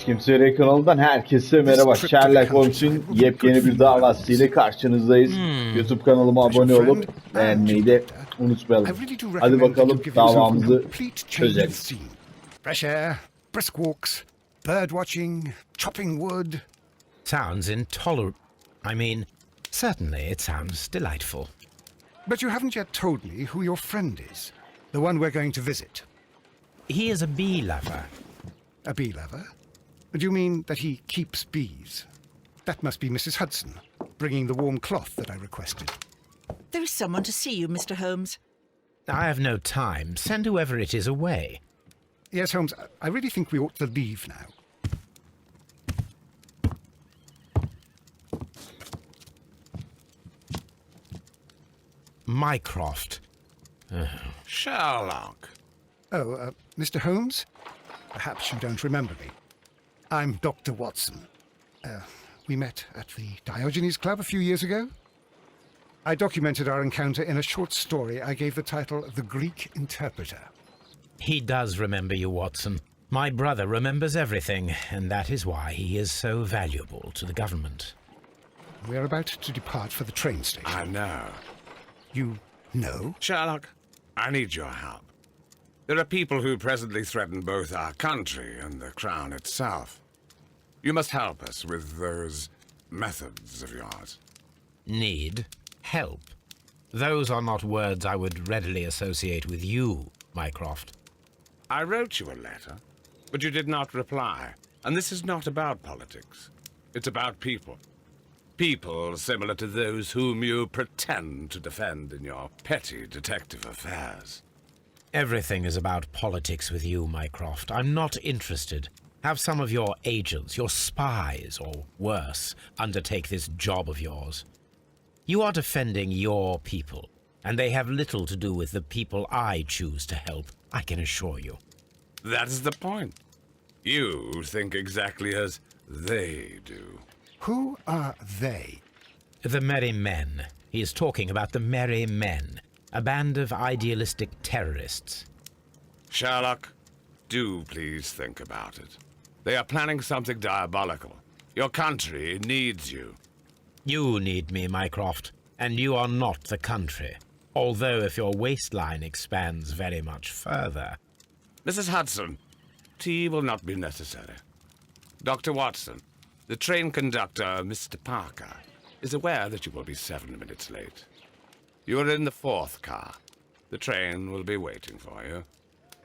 Kimse kanalından herkese merhaba. Sherlock Holmes'un yepyeni bir davasıyla karşınızdayız. YouTube kanalıma abone olup beğenmeyi de unutmayalım. Hadi bakalım davamızı çözelim. Fresh air, brisk walks, bird watching, chopping wood. Sounds intolerable. Certainly it sounds delightful. But you haven't yet told me who your friend is, the one we're going to visit. He is a bee lover. A bee lover? Do you mean that he keeps bees? That must be Mrs. Hudson, bringing the warm cloth that I requested. There is someone to see you, Mr. Holmes. I have no time. Send whoever it is away. Yes, Holmes, I really think we ought to leave now. Mycroft. Sherlock. Oh, Mr. Holmes? Perhaps you don't remember me. I'm Dr. Watson. We met at the Diogenes Club a few years ago. I documented our encounter in a short story I gave the title The Greek Interpreter. He does remember you, Watson. My brother remembers everything, and that is why he is so valuable to the government. We're about to depart for the train station. I know. You know? Sherlock, I need your help. There are people who presently threaten both our country and the crown itself. You must help us with those methods of yours. Need? Help? Those are not words I would readily associate with you, Mycroft. I wrote you a letter, but you did not reply. And this is not about politics. It's about people. People similar to those whom you pretend to defend in your petty detective affairs. Everything is about politics with you, Mycroft. I'm not interested. Have some of your agents, your spies, or worse, undertake this job of yours. You are defending your people, and they have little to do with the people I choose to help, I can assure you. That is the point. You think exactly as they do. Who are they? The Merry Men. He is talking about the Merry Men, a band of idealistic terrorists. Sherlock, do please think about it. They are planning something diabolical. Your country needs you. You need me, Mycroft, and you are not the country. Although if your waistline expands very much further... Mrs. Hudson, tea will not be necessary. Dr. Watson, the train conductor, Mr. Parker, is aware that you will be 7 minutes late. You are in the 4th car. The train will be waiting for you.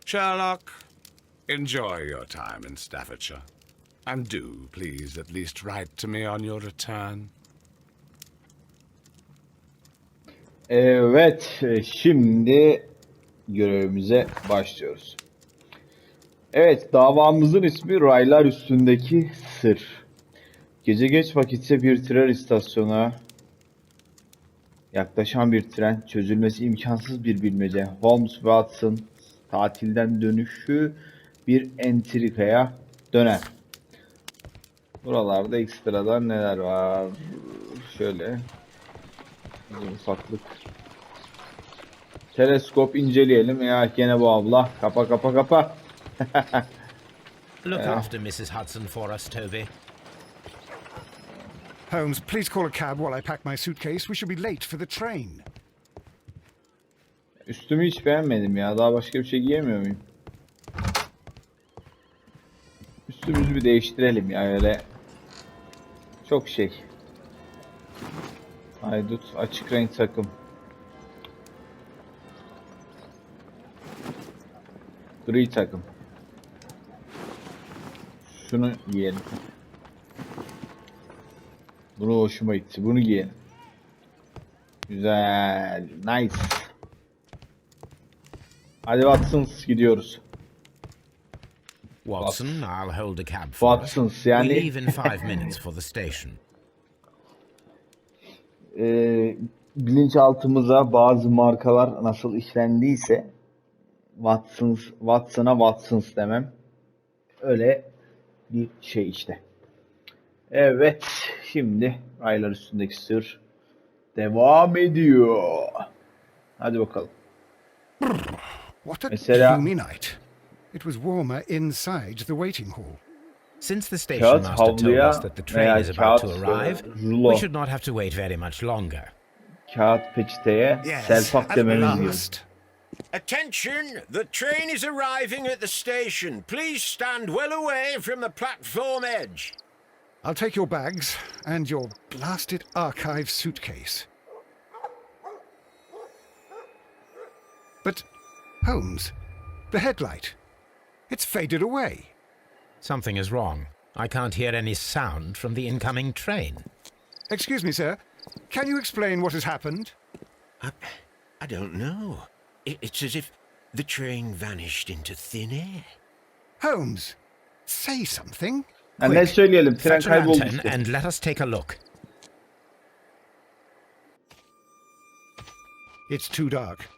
Sherlock, enjoy your time in Staffordshire. And do, please, at least write to me on your return. Evet, şimdi görevimize başlıyoruz. Evet, davamızın ismi Raylar Üstündeki Sır. Gece geç vakitte bir tren istasyonuna yaklaşan bir tren, çözülmesi imkansız bir bilmece. Holmes ve Watson tatilden dönüşü bir entrikaya döner. Buralarda ekstradan neler var? Şöyle ufaklık. Teleskop inceleyelim. Ya gene bu abla. Kapa kapa kapa. Look after Mrs. Hudson for us, Toby. Holmes, please call a cab while I pack my suitcase. We should be late for the train. Üstümü hiç beğenmedim ya. Daha başka bir şey giyemiyor muyum? Üstümüzü bir değiştirelim ya, öyle çok şey. Haydut açık renk takım. Gri takım. Şunu giyelim. Bunu hoşuma gitti. Bunu giyelim. Güzel. Nice. Hadi Watson, gidiyoruz. Watson, I'll hold a cab for us. Watson, We yani leave in 5 minutes for the station. Bilinçaltımıza bazı markalar nasıl işlendiyse Watson'a Watsons demem. Öyle bir şey işte. Evet, şimdi Raylar Üstündeki Sır devam ediyor. Hadi bakalım. What a Mesela gloomy night. It was warmer inside the waiting hall. Since the station Kağıt master told havluya us that the train veya is about to kağıt arrive, rulo, we should not have to wait very much longer. kağıt peçeteye Yes, selpak at dememiz gerekiyor. last. Attention! The train is arriving at the station. Please stand well away from the platform edge. I'll take your bags and your blasted archive suitcase. But, Holmes, the headlight, it's faded away. Something is wrong. I can't hear any sound from the incoming train. Excuse me, sir. Can you explain what has happened? I don't know. It's as if the train vanished into thin air. Holmes, say something. Ha, ne Quick. söyleyelim? Tren Fetch a kayboldu lantern işte. and let us take a look. It's too dark.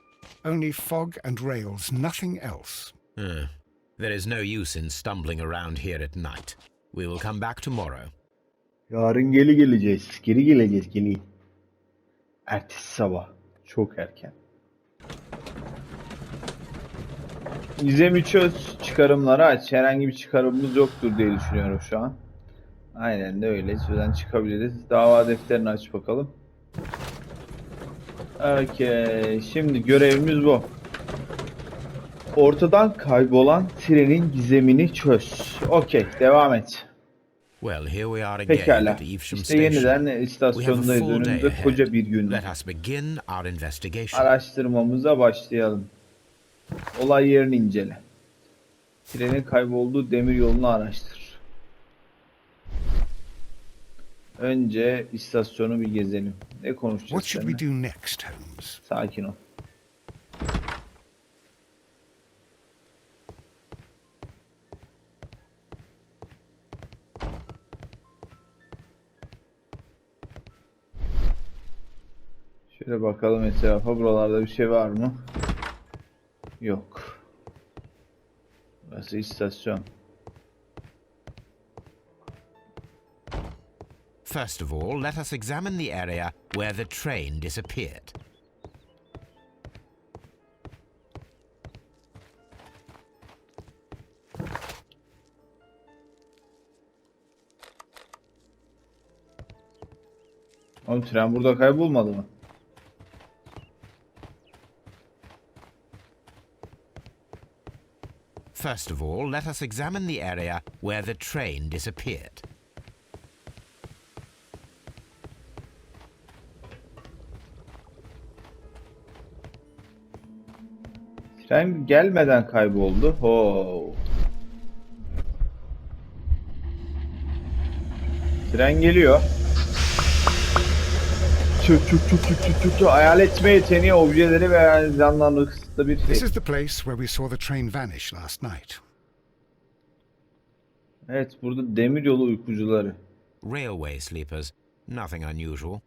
Only fog and rails, nothing else. There is no use in stumbling around here at night. We will come back tomorrow. Yarın geleceğiz. Geri geleceğiz. Geri. Ertesi sabah. Çok erken. Gizemi çöz. Çıkarımları aç. Herhangi bir çıkarımımız yoktur diye düşünüyorum şu an. Aynen de öyle. Şuradan çıkabiliriz. Dava defterini aç bakalım. Okey. Şimdi görevimiz bu. Ortadan kaybolan trenin gizemini çöz. Okey. Devam et. Well, here we are again Pekala. at Evesham İşte yeniden Station. We have a istasyondayız. full day Önümüzde ahead. koca bir gün. Let us begin our investigation. Araştırmamıza başlayalım. Olay yerini incele. Trenin kaybolduğu demir yolunu araştır. Önce istasyonu bir gezelim. Ne konuşacağız What should we seninle? do next, Holmes? Sakin ol. Şöyle bakalım etrafa. Buralarda bir şey var mı? Yok. Burası istasyon. First of all, let us examine the area where the train disappeared. Oğlum tren burada kaybolmadı mı? First of all, let us examine the area where the train disappeared. Tren gelmeden kayboldu. Ho. Tren geliyor. Çık. Hayal etme yeteneği objeleri ve canlandığı kısıtlı bir This şey. is the place where we saw the train vanish last night. Evet, burada demiryolu uykucuları. Railway sleepers, nothing unusual.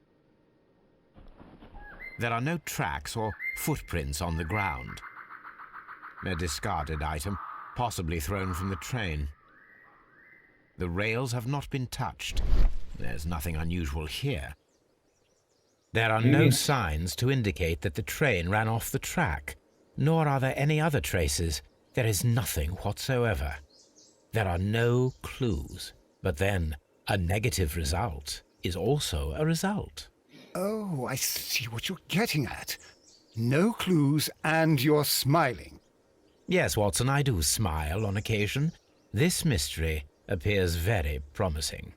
There are no tracks or footprints on the ground. A discarded item, possibly thrown from the train. The rails have not been touched. There's nothing unusual here. There are no signs to indicate that the train ran off the track, nor are there any other traces. There is nothing whatsoever. There are no clues. But then, a negative result is also a result. Oh, I see what you're getting at. No clues and you're smiling. Yes, Watson, I do smile on occasion. This mystery appears very promising.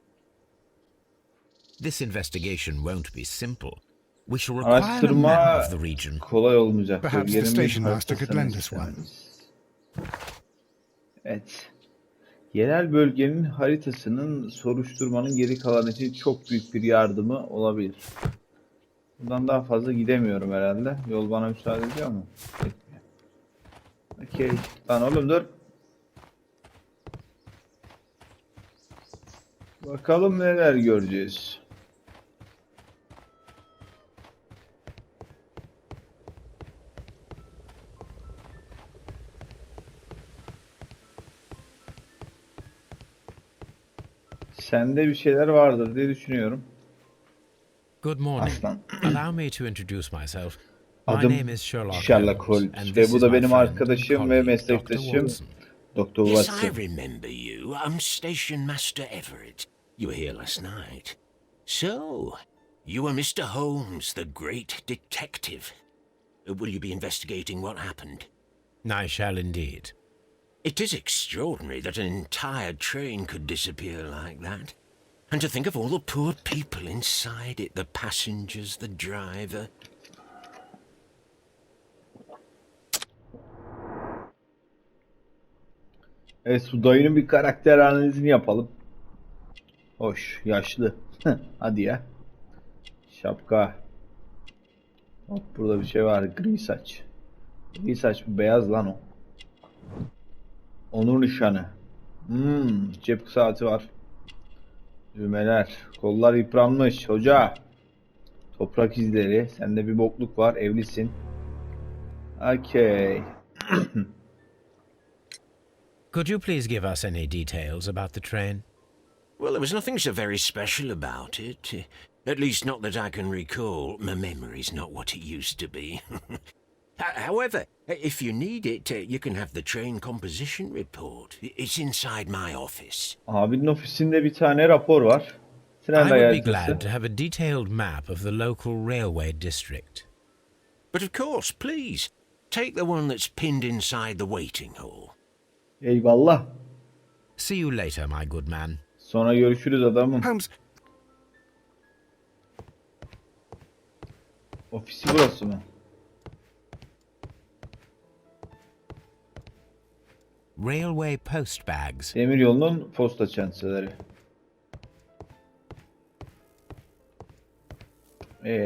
This investigation won't be simple. We shall require a map Araştırma of the region. kolay olmayacak. Perhaps the Bölgenin station bir master could lend us haritasını one. istemez. Evet. Yerel bölgenin haritasının soruşturmanın geri kalan için çok büyük bir yardımı olabilir. Buradan daha fazla gidemiyorum herhalde. Yol bana müsaade ediyor mu? Etmiyor. Okey. Lan oğlum dur. Bakalım neler göreceğiz. Sende bir şeyler vardır diye düşünüyorum. Good morning. Aslan. Allow me to introduce myself. My Adım name is Sherlock Sherlock Holmes, Holmes and ve this bu is da my benim friend and arkadaşım ve colleague, Dr. meslektaşım Watson. Doktor Yes, I Watson. remember you. I'm Station Master Everett. You were here last night. So, you are Mr. Holmes, the great detective. Will you be investigating what happened? I shall indeed. It is extraordinary that an entire train could disappear like that. And to think of all the poor people inside it, the passengers, the driver. Evet, bu dayının bir karakter analizini yapalım. Hoş, yaşlı. Hadi ya. Şapka. Hop, burada bir şey var. Gri saç. Gri saç mı? Beyaz lan o. Onur nişanı. Cep saati var. Düğmeler. Kollar yıpranmış. Hoca. Toprak izleri. Sende bir bokluk var. Evlisin. Okay. Could you please give us any details about the train? Well, there was nothing so very special about it. At least not that I can recall. My memory's not what it used to be. However, if you need it, you can have the train composition report. It's inside my office. Abinin ofisinde bir tane rapor var. Tren I would be haritası. glad to have a detailed map of the local railway district. But of course, please, take the one that's pinned inside the waiting hall. Eyvallah. See you later, my good man. Sonra görüşürüz adamım. Holmes, Ofisi burası mı? Railway post bags. Demiryolunun posta çantaları.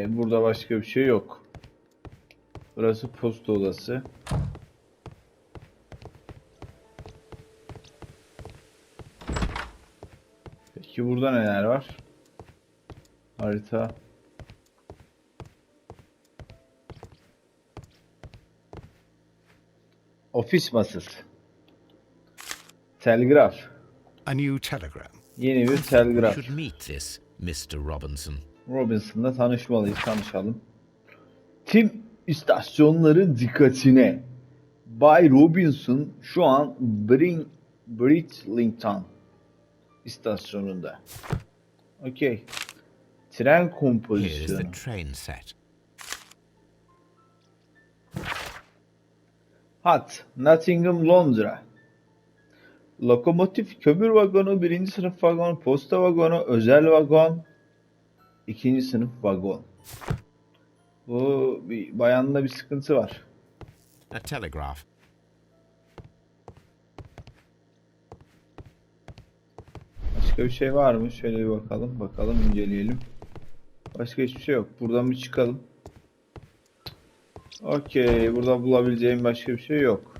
Burada başka bir şey yok. Burası posta odası. Peki burada neler var? Harita. Ofis masası. Telgraf. a new telegram. Yeni bir You telgraf. should meet this Mr. Robinson. Robinson'la tanışmalıyız. Tanışalım. Tim istasyonların dikkatine. Bay Robinson şu an Bridlington istasyonunda. Okey. Tren Here is kompozisyonu. the train set. Hat, Nottingham, Londra. Lokomotif, kömür vagonu, birinci sınıf vagon, posta vagonu, özel vagon, ikinci sınıf vagon. Bu bir bayanda bir sıkıntı var. A telegraph. Başka bir şey var mı? Şöyle bir bakalım. Bakalım, inceleyelim. Başka hiçbir şey yok. Buradan bir çıkalım. Okey. Burada bulabileceğim başka bir şey yok.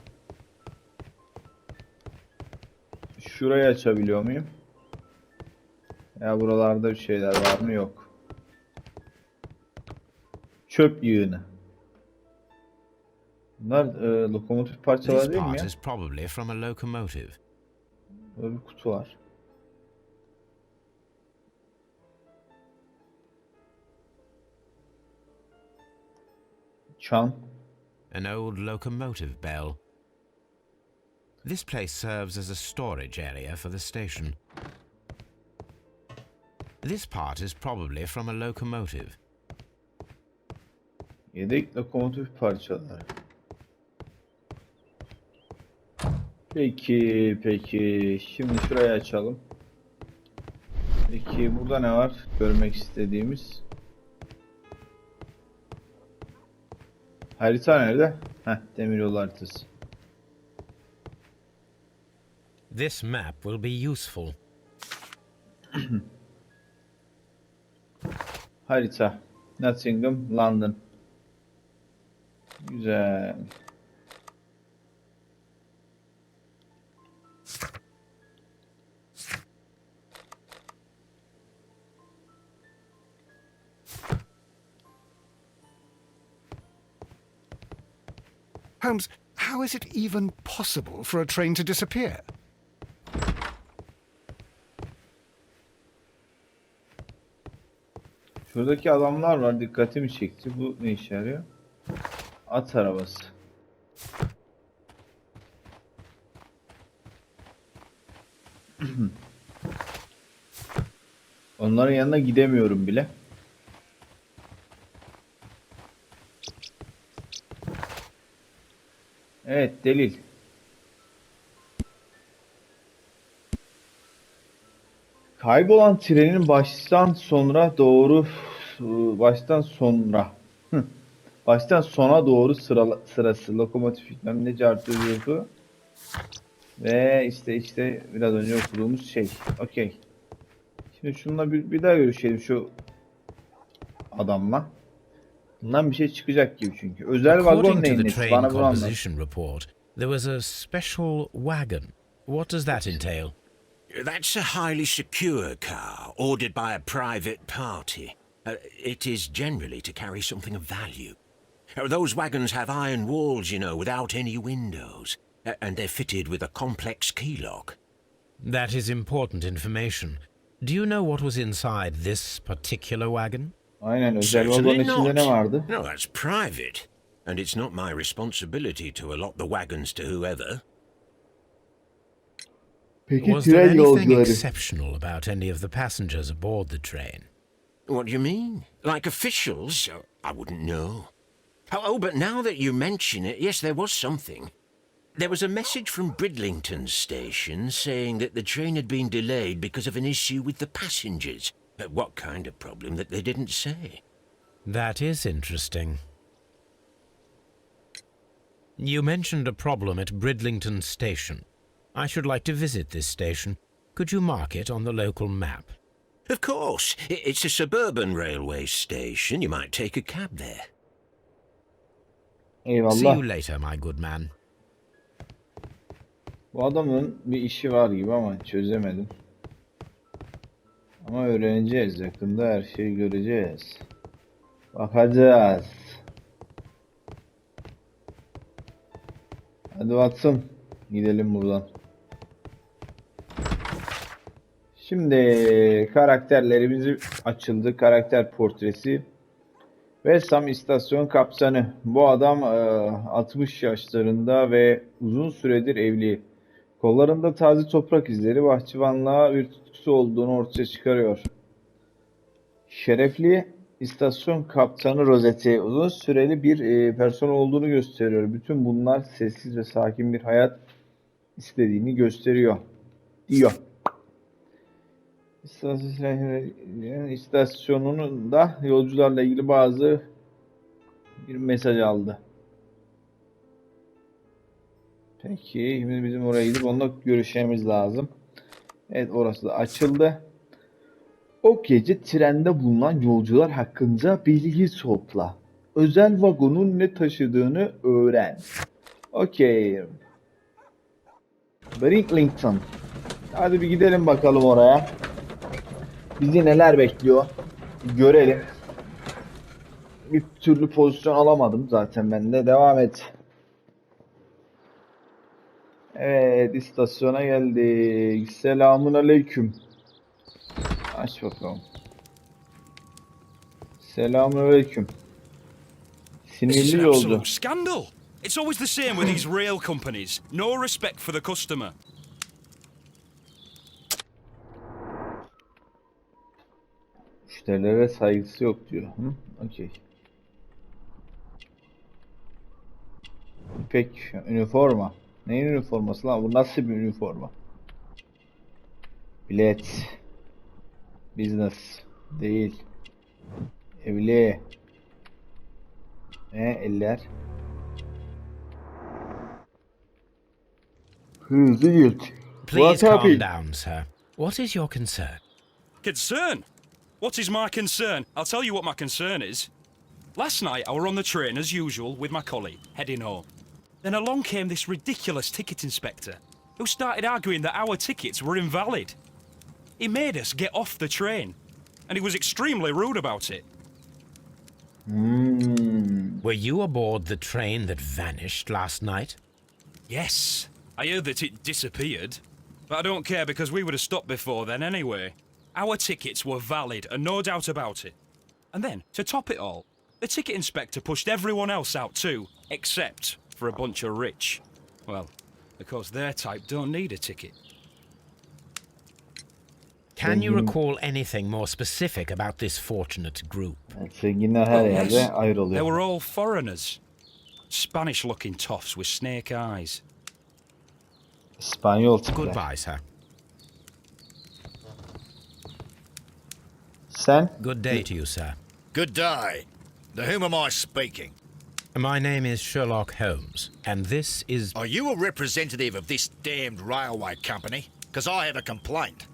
Şurayı açabiliyor muyum? Ya buralarda bir şeyler var mı? Yok. Çöp yığını. Bunlar lokomotif This parçaları değil mi part ya? is probably from a locomotive. Böyle bir kutu var. Çan. An old locomotive bell. This place serves as a storage area for the station. This part is probably from a locomotive. Yedek lokomotif parçaları. Peki. Şimdi şurayı açalım. Peki burada ne var? Görmek istediğimiz. Harita nerede? Demiryolu haritası. This map will be useful. Harita. Nottingham, London. Güzel. Holmes, how is it even possible for a train to disappear? Şuradaki adamlar var. Dikkatimi çekti. Bu ne işe yarıyor? At arabası. Onların yanına gidemiyorum bile. Evet, delil. Kaybolan trenin baştan sona doğru sırası lokomotif bilmem ne cartıyordu. Ve işte biraz önce okuduğumuz şey. Okey. Şimdi şununla bir daha görüşelim şu adamla. Bundan bir şey çıkacak gibi çünkü. Özel vagon According to neyin the nesi? train Bana bunu anlat. composition report, there was a special wagon. What does that entail? That's a highly secure car, ordered by a private party. It is generally to carry something of value. Those wagons have iron walls, you know, without any windows. And they're fitted with a complex key lock. That is important information. Do you know what was inside this particular wagon? Aynen, özel vagonun içinde ne vardı? No, that's private. And it's not my responsibility to allot the wagons to whoever. Peki Was there tren anything yolcuları? exceptional about any of the passengers aboard the train? What do you mean? Like officials? I wouldn't know. Oh, but now that you mention it, yes, there was something. There was a message from Bridlington station saying that the train had been delayed because of an issue with the passengers. What kind of problem that they didn't say? That is interesting. You mentioned a problem at Bridlington station. I should like to visit this station. Could you mark it on the local map? Of course. It's a suburban railway station. You might take a cab there. See you Eyvallah. later, my good man. Bu adamın bir işi var gibi ama çözemedim. Ama öğreneceğiz. Yakında her şeyi göreceğiz. Bakacağız. Hadi Watson. Gidelim buradan. Şimdi karakterlerimiz açıldı. Karakter portresi. Ve Sam istasyon kaptanı. Bu adam 60 yaşlarında ve uzun süredir evli. Kollarında taze toprak izleri bahçıvanlığa bir tutkusu olduğunu ortaya çıkarıyor. Şerefli istasyon kaptanı rozeti uzun süreli bir personel olduğunu gösteriyor. Bütün bunlar sessiz ve sakin bir hayat istediğini gösteriyor. Diyor. İstasyonunun da yolcularla ilgili bir mesaj aldı. Peki, şimdi bizim oraya gidip onunla görüşmemiz lazım. Evet, orası da açıldı. O gece trende bulunan yolcular hakkında bilgi topla. Özel vagonun ne taşıdığını öğren. Okey. Bridlington. Hadi bir gidelim bakalım oraya. Bizi neler bekliyor? Görelim. Bir türlü pozisyon alamadım zaten ben de. Devam et. Evet, istasyona geldik. Selamun aleyküm. Aç bakalım. Selamun aleyküm. This is Sinirli an yolcu. absolute scandal. It's always the same with these rail companies. No respect for the customer. Müşterilere saygısı yok diyor. Hı? Okey. İpek üniforma. Neyin üniforması lan? Bu nasıl bir üniforma? Bilet. Business. Değil. Evli. Eller. Hızlı git. Please What happened? calm down, sir. What is your concern? Concern? What is my concern? I'll tell you what my concern is. Last night I were on the train as usual with my colleague, heading home. Then along came this ridiculous ticket inspector, who started arguing that our tickets were invalid. He made us get off the train, and he was extremely rude about it. Were you aboard the train that vanished last night? Yes, I heard that it disappeared, but I don't care because we would have stopped before then anyway. Our tickets were valid and no doubt about it. And then, to top it all, the ticket inspector pushed everyone else out too, except for a bunch of rich. Well, of course their type don't need a ticket. Can you Zengin- recall anything more specific about this fortunate group? Zenginler her Oh, yerde yes. They ayrılıyor. were all foreigners. Spanish-looking toffs with snake eyes. İspanyol tipler. Goodbye, sir. Sen? Good day to you, sir. Good day. To whom am I speaking? My name is Sherlock Holmes, and this is... Are you a representative of this damned railway company? Because I have a complaint.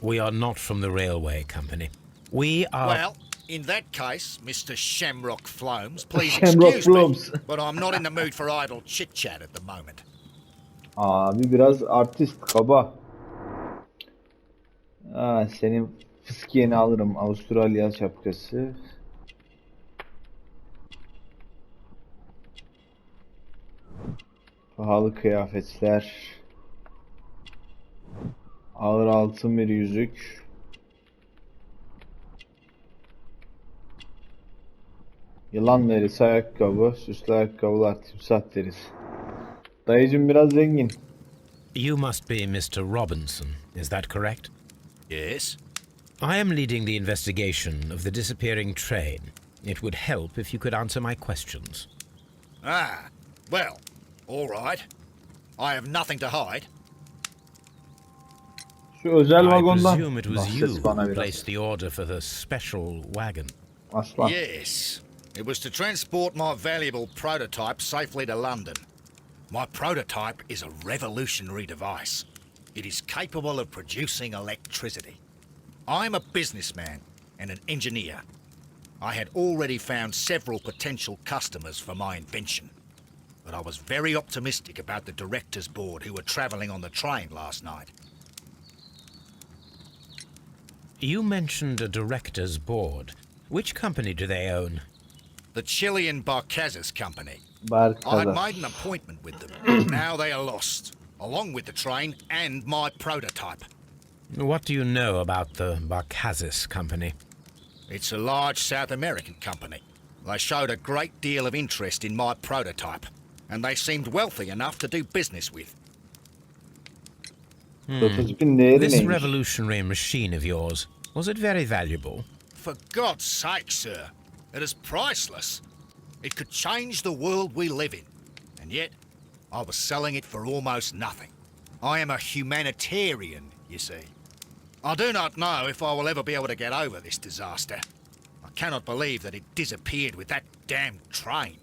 We are not from the railway company. We are... Well, in that case, Mr. Shamrock Flomes, please Shamrock excuse Flomes. me, but I'm not in the mood for idle chit-chat at the moment. Abi biraz artist kaba. Senin fıskiyeni alırım. Avustralya şapkası. Pahalı kıyafetler. Ağır altın bir yüzük. Yılan derisi ayakkabı. Süslü ayakkabılar. Timsah derisi. Dayıcım biraz zengin. You must be Mr. Robinson, is that correct? Yes? I am leading the investigation of the disappearing train. It would help if you could answer my questions. Ah, well, all right. I have nothing to hide. Şu özel I vagondan presume it was you bahset bana who biraz. placed the order for the special wagon. Aslan. Yes. It was to transport my valuable prototype safely to London. My prototype is a revolutionary device. It is capable of producing electricity. I'm a businessman and an engineer. I had already found several potential customers for my invention, but I was very optimistic about the directors' board who were travelling on the train last night. You mentioned a director's board. Which company do they own? The Chilean Barcazes Company. I had Barkada. made an appointment with them. Now they are lost, along with the train and my prototype. What do you know about the Barcazes company? It's a large South American company. They showed a great deal of interest in my prototype, and they seemed wealthy enough to do business with. 9.000 değeri This neymiş? revolutionary machine of yours, was it very valuable? For God's sake, sir, it is priceless. It could change the world we live in, and yet I was selling it for almost nothing. I am a humanitarian, you see. I do not know if I will ever be able to get over this disaster. I cannot believe that it disappeared with that damned train.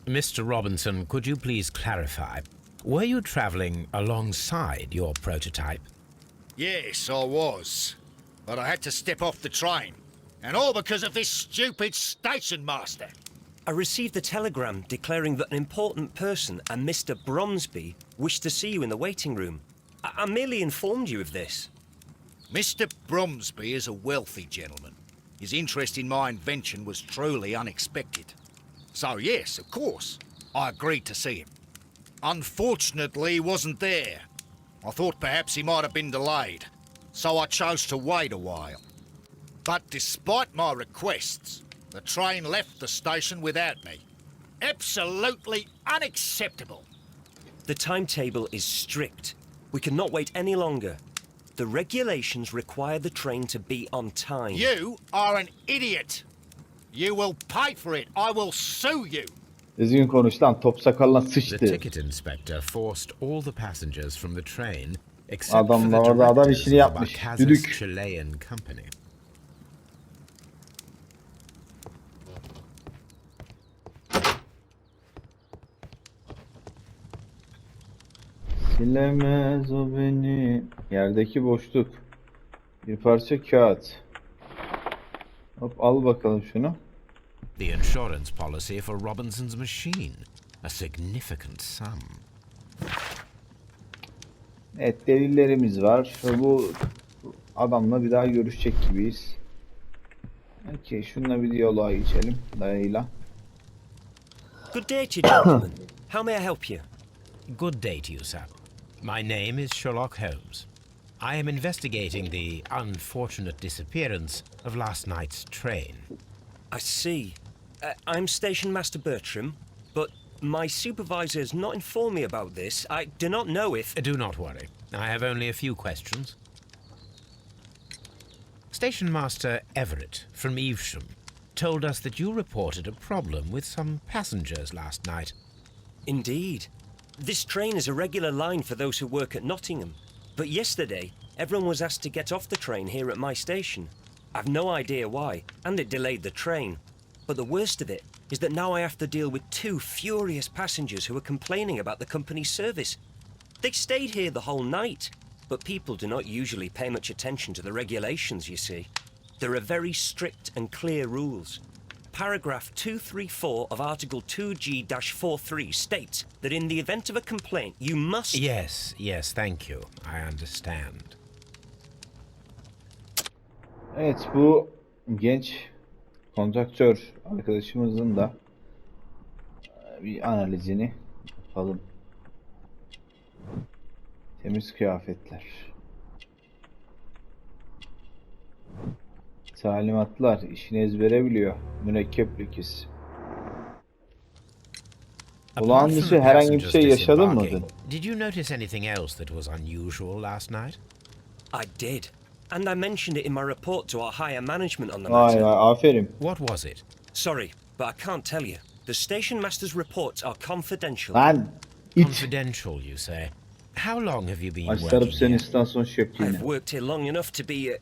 Mr. Robinson, could you please clarify? Were you traveling alongside your prototype? Yes, I was. But I had to step off the train. And all because of this stupid station master. I received a telegram declaring that an important person, a Mr. Bromsby, wished to see you in the waiting room. I merely informed you of this. Mr. Bromsby is a wealthy gentleman. His interest in my invention was truly unexpected. So yes, of course, I agreed to see him. Unfortunately, he wasn't there. I thought perhaps he might have been delayed, so I chose to wait a while. But despite my requests, the train left the station without me. Absolutely unacceptable. The timetable is strict. We cannot wait any longer. The regulations require the train to be on time. You are an idiot. You will pay for it. I will sue you. Düzgün konuş lan, top sakalına The sıçtı. ticket inspector forced all the passengers from the train except Adam for the orada adam directors işini of the yapmış. Barcazes Düdük. Chilean company. Silemez o beni. Yerdeki boşluk. Bir parça kağıt. Hop al bakalım şunu. The insurance policy for Robinson's machine. A significant sum. Evet, delillerimiz var. Bu adamla bir daha görüşecek gibiyiz. Okey, şununla bir diyaloğa geçelim dayıyla. Good day to you, gentlemen. How may I help you? Good day to you, sir. My name is Sherlock Holmes. I am investigating the unfortunate disappearance of last night's train. I see. I'm Station Master Bertram, but my supervisor has not informed me about this. I do not know if... Do not worry. I have only a few questions. Station Master Everett from Evesham told us that you reported a problem with some passengers last night. Indeed. This train is a regular line for those who work at Nottingham. But yesterday, everyone was asked to get off the train here at my station. I've no idea why, and it delayed the train. But the worst of it is that now I have to deal with 2 furious passengers who are complaining about the company's service. They stayed here the whole night, but people do not usually pay much attention to the regulations, you see. There are very strict and clear rules. Paragraph 234 of Article 2G-43 states that in the event of a complaint, you must... Yes, thank you. I understand. Evet, bu genç kontraktör arkadaşımızın da bir analizini yapalım. Temiz kıyafetler. Talimatlar, işini ezbere biliyor. Mürekkep lekesi. Olağan dışı herhangi bir şey yaşadın mı dün? Did you notice anything else that was unusual last night? I did. And I mentioned it in my report to our higher management on the Vay matter. vay, aferin. What was it? Sorry, but I can't tell you. The station master's reports are confidential. Lan it. Confidential, you say? How long have you been Açlarıp working senin here? istasyon şefliğine. I've worked here long enough to be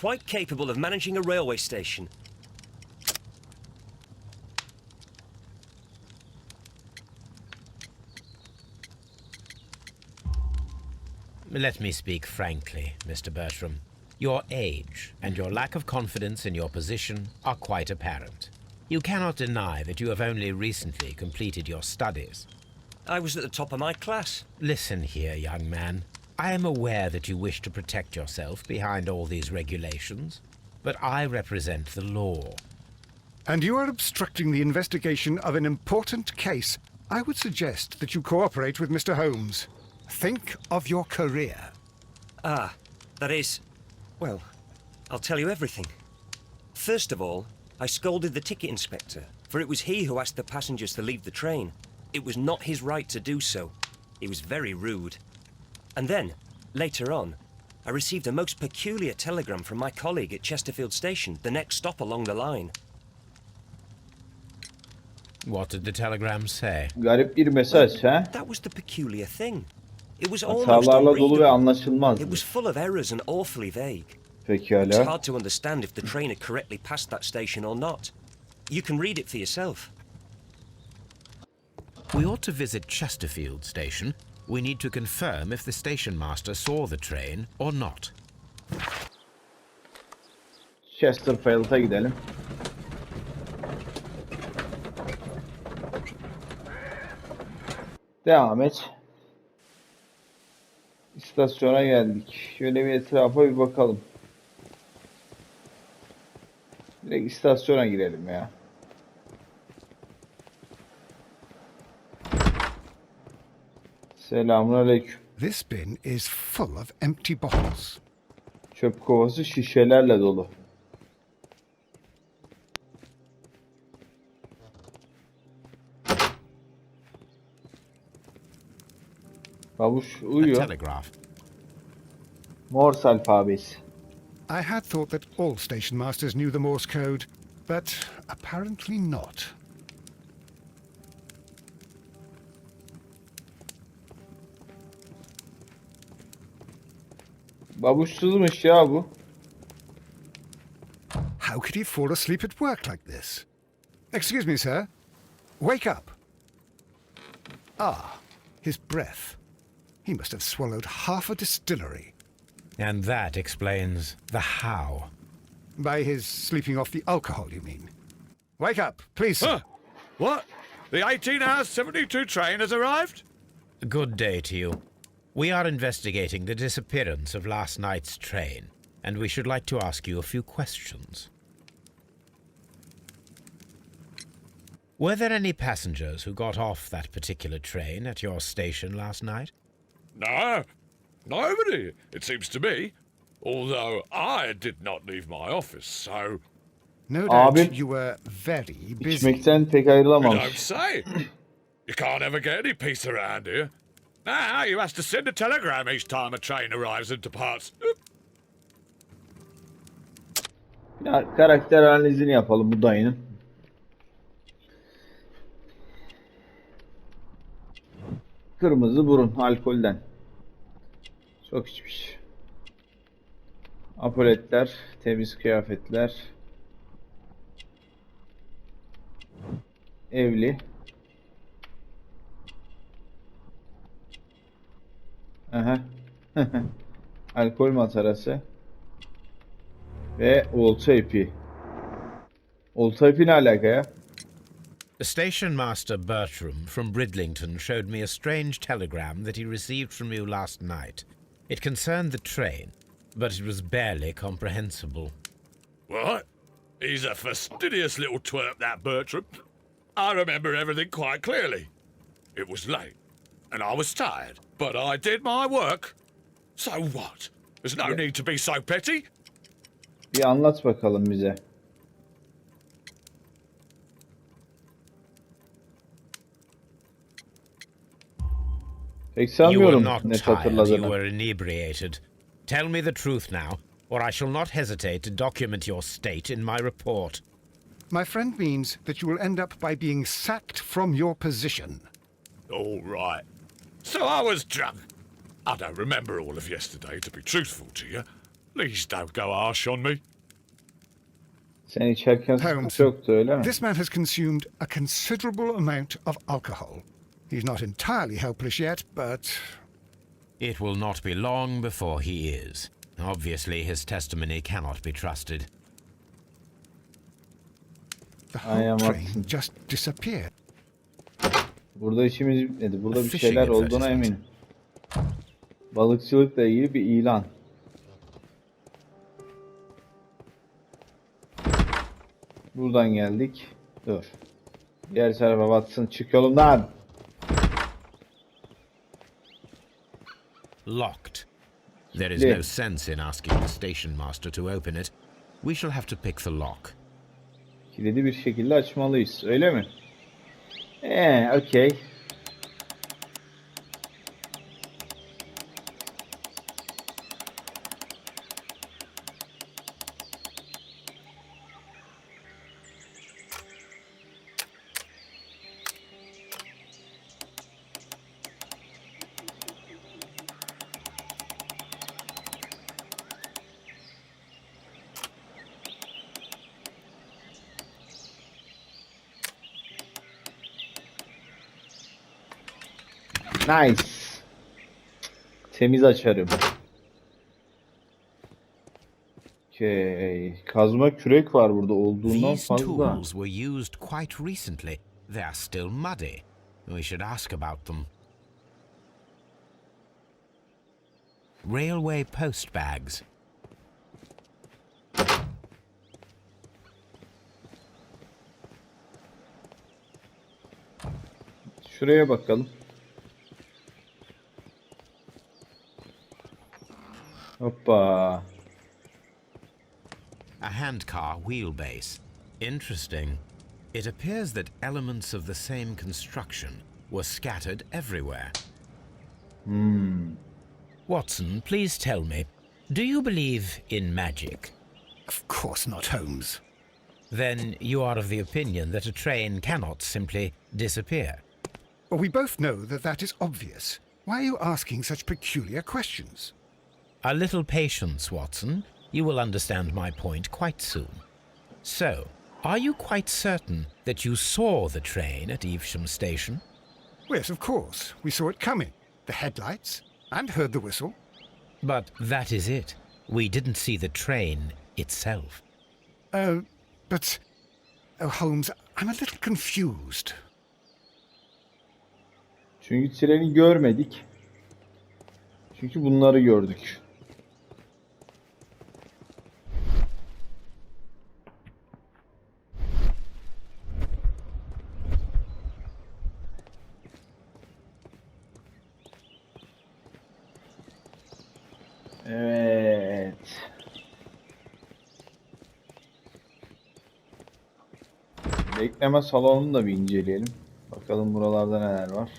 quite capable of managing a railway station. Let me speak frankly, Mr. Bertram. Your age and your lack of confidence in your position are quite apparent. You cannot deny that you have only recently completed your studies. I was at the top of my class. Listen here, young man. I am aware that you wish to protect yourself behind all these regulations, but I represent the law. And you are obstructing the investigation of an important case. I would suggest that you cooperate with Mr. Holmes. Think of your career. Ah, that is... Well, I'll tell you everything. First of all, I scolded the ticket inspector, for it was he who asked the passengers to leave the train. It was not his right to do so. He was very rude. And then, later on, I received a most peculiar telegram from my colleague at Chesterfield Station, the next stop along the line. What did the telegram say? Garip bir mesaj ha? That was the peculiar thing. It was almost Hatalarla dolu ve unreadable. anlaşılmaz. It was full of errors and awfully vague. It's Pekala. hard to understand if the train had correctly passed that station or not. You can read it for yourself. We ought to visit Chesterfield Station. We need to confirm if the station master saw the train or not. Chesterfield'a gidelim. Devam et. İstasyona geldik. Şöyle bir etrafa bir bakalım. Direkt istasyona girelim ya. Selamünaleyküm. This bin is full of empty bottles. Çöp kovası şişelerle dolu. Babuş A uyuyor. telegraph. Morse alfabesi. I had thought that all station masters knew the Morse code, but apparently not. Babuşsuzmuş ya bu. How could he fall asleep at work like this? Excuse me, sir. Wake up. Ah, his breath. He must have swallowed half a distillery. And that explains the how. By his sleeping off the alcohol, you mean? Wake up, please, sir. Huh? What? The 18 hours 72 train has arrived? Good day to you. We are investigating the disappearance of last night's train, and we should like to ask you a few questions. Were there any passengers who got off that particular train at your station last night? No, nobody, it seems to me. Although I did not leave my office, so... No doubt Abi, you were very busy. İçmekten pek You don't ayrılamamış. say. You can't ever get any peace around here. Now you have to send a telegram each time a train arrives and departs. Ya, karakter analizini yapalım bu dayının. Kırmızı burun, alkolden. Çok içmiş. Apoletler, temiz kıyafetler. Evli. Aha. Alkol matarası. Ve olta ipi. Olta ipi ne alaka ya? Station Master Bertram from Bridlington showed me a strange telegram that he received from you last night. It concerned the train, but it was barely comprehensible. What? He's a fastidious little twerp, that Bertram. I remember everything quite clearly. It was late, and I was tired, but I did my work. So what? There's no need to be so petty. Bir anlat bakalım bize. Pek You were sanmıyorum not net tired, you hatırladığını. were inebriated. Tell me the truth now, or I shall not hesitate to document your state in my report. My friend means that you will end up by being sacked from your position. All right. So I was drunk. I don't remember all of yesterday, to be truthful to you. Please don't go harsh on me. Sen içerken Holmes, sıkıntı yoktu öyle mi? this man has consumed a considerable amount of alcohol. He's not entirely helpless yet, but It will not be long before he is. Obviously, his testimony cannot be trusted. the I am whole train Watson. just disappeared. Burada işimiz bitmedi. Burada bir Fishing şeyler olduğuna advertisement. eminim. Balıkçılıkla ilgili bir ilan. Buradan geldik. Dur. Diğer tarafa Watson, çık yolumdan. Locked. There is Yeah. no sense in asking the station master to open it. We shall have to pick the lock. Kilidi bir şekilde açmalıyız. Öyle mi? Okey. Nice. Temiz açarım. Okay. Kazma kürek var burada olduğundan These fazla. tools were used quite recently. They are still muddy. We should ask about them. Railway post bags. Şuraya bakalım. Hoppa. A handcar wheelbase. Interesting. It appears that elements of the same construction were scattered everywhere. Watson, please tell me, do you believe in magic? Of course not, Holmes. Then you are of the opinion that a train cannot simply disappear. Well, we both know that that is obvious. Why are you asking such peculiar questions? A little patience, Watson. You will understand my point quite soon. So, are you quite certain that you saw the train at Evesham Station? Yes, of course. We saw it coming. The headlights, and heard the whistle. But that is it. We didn't see the train itself. But... Oh, Holmes, I'm a little confused. Çünkü treni görmedik. Çünkü bunları gördük. Evet. Bekleme salonunu da bir inceleyelim. Bakalım buralarda neler var.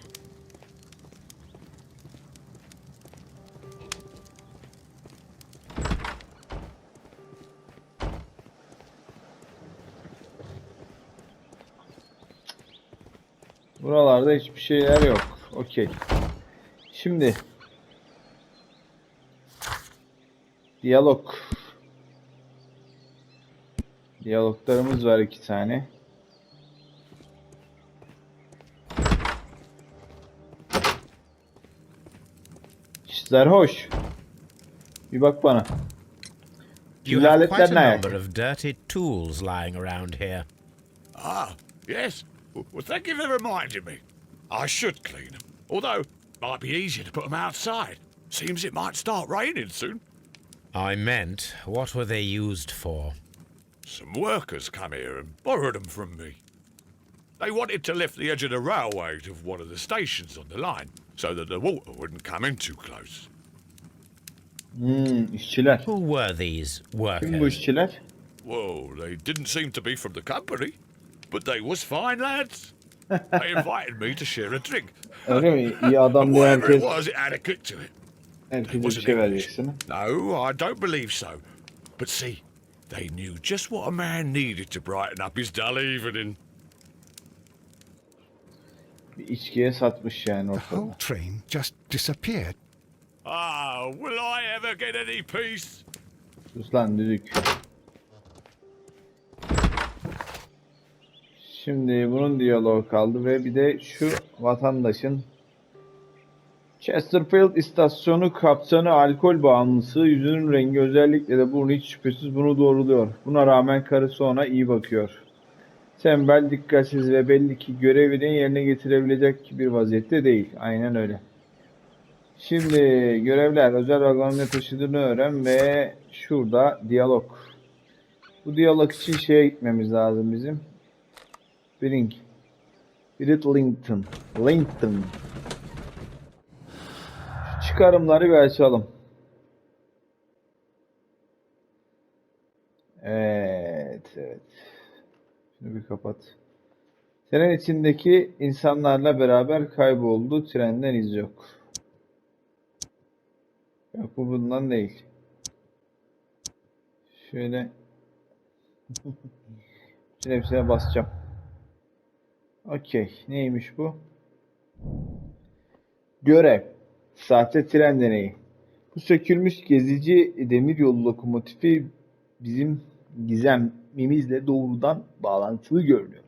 Buralarda hiçbir şeyler yok. Okey. Şimdi diyalog. Diyaloglarımız var 2 tane. Sarhoş. Bir bak bana. You have quite Aletler ne a ayak? number of dirty tools lying around here. Ah, yes. Well, thank you for reminding me. I should clean them. Although, might be easier to put them outside. Seems it might start raining soon. I meant, what were they used for? Some workers come here and borrowed them from me. They wanted to lift the edge of the railway to one of the stations on the line, so that the water wouldn't come in too close. İşçiler. Who were these Kim bu workers? işçiler? Well, they didn't seem to be from the company, but they was fine lads. They invited me to share a drink. Öyle mi? İyi adam And diye whatever it herkes, was, it had a kick to it. herkese bir şey vereceksin. No, I don't believe so. But see, they knew just what a man needed to brighten up his dull evening. Bir içkiye satmış yani The whole ortada. train just disappeared. Ah, will I ever get any peace? Sus lan düdük. Şimdi bunun diyaloğu kaldı ve bir de şu vatandaşın Chesterfield istasyonu kaptanı alkol bağımlısı, yüzünün rengi özellikle de burnu hiç şüphesiz bunu doğruluyor. Buna rağmen karısı ona iyi bakıyor. Tembel, dikkatsiz ve belli ki görevini yerine getirebilecek bir vaziyette değil. Aynen öyle. Şimdi görevler, özel vagonun ne taşıdığını öğren ve şurada diyalog. Bu diyalog için şeye gitmemiz lazım bizim. Lincoln. Şu çıkarımları bir açalım. Evet. Şunu bir kapat. Tren içindeki insanlarla beraber kayboldu. Trenden iz yok. Yok, bu bundan değil. Şöyle bütün hepsine basacağım. Okey. Neymiş bu? Görev. Sahte tren deneyi. Bu sökülmüş gezici demiryolu lokomotifi bizim gizemimizle doğrudan bağlantılı görünüyor.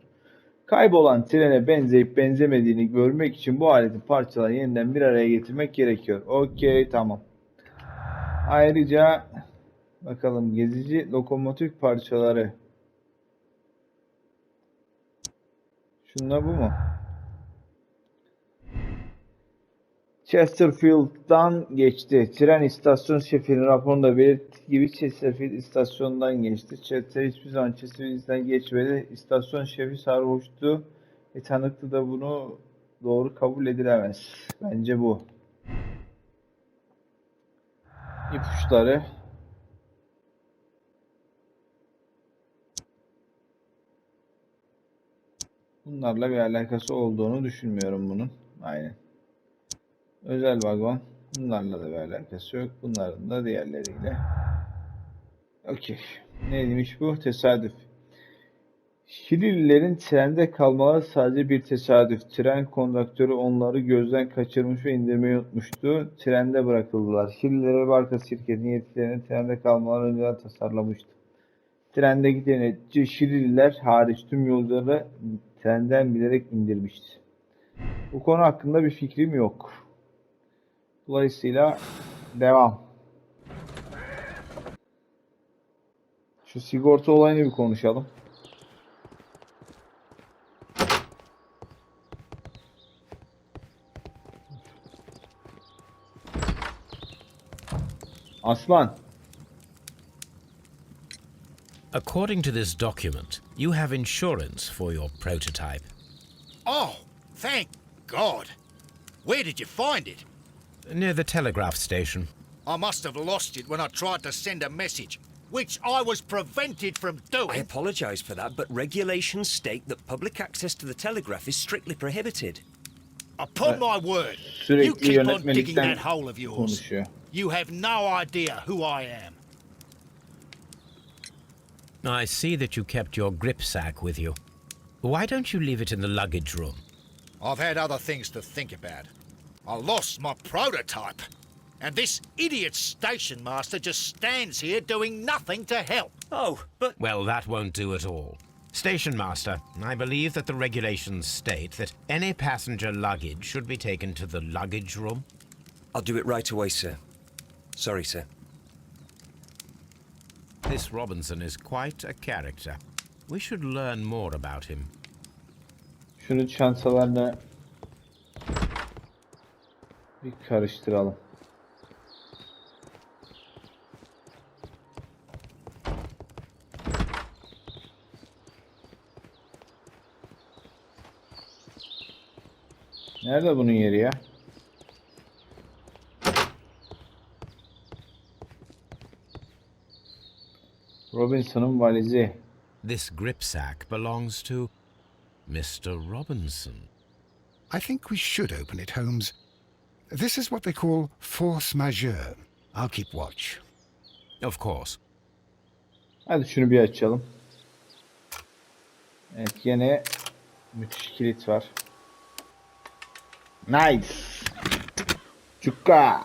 Kaybolan trene benzeyip benzemediğini görmek için bu aletin parçalarını yeniden bir araya getirmek gerekiyor. Okey, tamam. Ayrıca bakalım gezici lokomotif parçaları. Şunlar bu mu? Chesterfield'dan geçti. Tren istasyon şefinin raporunda belirttiği gibi Chesterfield istasyonundan geçti. Chester hiçbir zaman Chesterfield'den geçmedi. İstasyon şefi sarhoştu. Tanıklı da bunu doğru kabul edilemez. Bence bu. İpuçları. Bunlarla bir alakası olduğunu düşünmüyorum bunun. Aynen. Özel vagon. Bunlarla da bir alakası yok. Bunların da diğerleriyle. Okey. Neymiş bu? Tesadüf. Şilililerin trende kalmaları sadece bir tesadüf. Tren kondaktörü onları gözden kaçırmış ve indirmeyi unutmuştu. Trende bırakıldılar. Şililere barka şirketin yetkilerinin trende kalmaları önceden tasarlamıştı. Trendeki denetçi Şilililer hariç tüm yolcuları trenden bilerek indirmişti. Bu konu hakkında bir fikrim yok. Dolayısıyla devam. Şu sigorta olayını bir konuşalım. Aslan. According to this document, you have insurance for your prototype. Oh, thank God. Where did you find it? Near the telegraph station. I must have lost it when I tried to send a message, which I was prevented from I doing. apologise for that, but regulations state that public access to the telegraph is strictly prohibited. Upon my word, you Sürekli keep on digging yönetmelikten that hole of yours. konuşuyor. You have no idea who I am. I see that you kept your grip sack with you. Why don't you leave it in the luggage room? I've had other things to think about. I lost my prototype. And this idiot station master just stands here doing nothing to help. Oh, but Well, that won't do at all. Station Master, I believe that the regulations state that any passenger luggage should be taken to the luggage room. I'll do it right away, sir. Sorry, sir. This Robinson is quite a character. We should learn more about him. Şunu çantalarla bir karıştıralım. Nerede bunun yeri ya? Robinson'ın valizi. This gripsack belongs to Mr. Robinson. I think we should open it, Holmes. This is what they call force majeure. I'll keep watch. Of course. Hadi şunu bir açalım. Evet, yine müthiş kilit var. Nice. Çukka.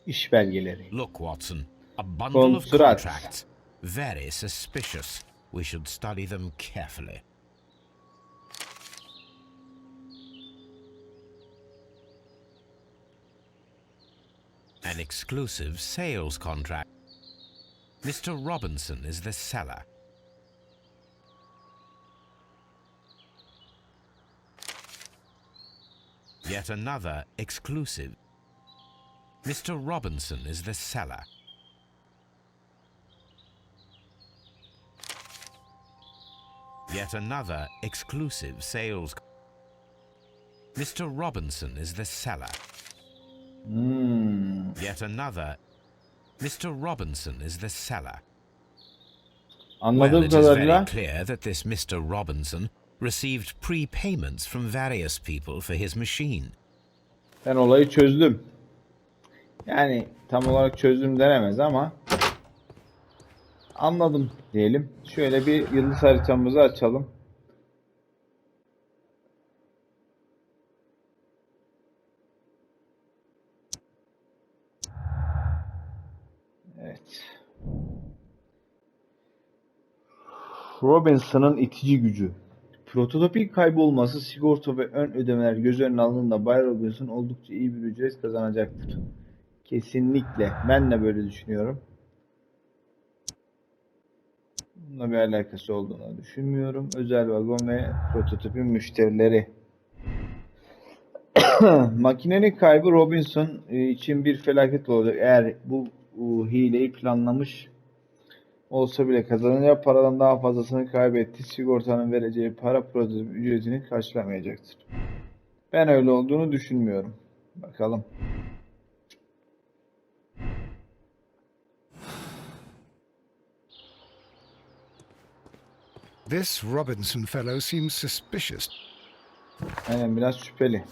İş belgeleri. Look, Watson, a bundle of Kontrat. contracts. Very suspicious. We should study them carefully. An exclusive sales contract. Mr. Robinson is the seller. Yet another exclusive. Mr. Robinson is the seller. Yet another exclusive sales. Mr. Robinson is the seller. Yet another. Mr. Robinson is the seller. Well, Anladığım it is very kadarıyla clear that this Mr. Robinson received prepayments from various people for his machine. ben olayı çözdüm. Yani tam olarak çözdüm denemez ama anladım diyelim. Şöyle bir yıldız haritamızı açalım. Evet. Robinson'ın itici gücü. Prototipin kaybolması, sigorta ve ön ödemeler göz önüne alındığında Bay Robinson oldukça iyi bir ücret kazanacaktır. Kesinlikle. Ben de böyle düşünüyorum. Bununla bir alakası olduğunu düşünmüyorum. Özel vagon ve prototipin müşterileri. Makinenin kaybı Robinson için bir felaket olacak. Eğer bu hileyi planlamış olsa bile kazanacağı paradan daha fazlasını kaybetti. Sigortanın vereceği para prototip ücretini karşılamayacaktır. Ben öyle olduğunu düşünmüyorum. Bakalım. This Robinson fellow seems suspicious. Aynen, biraz şüpheli.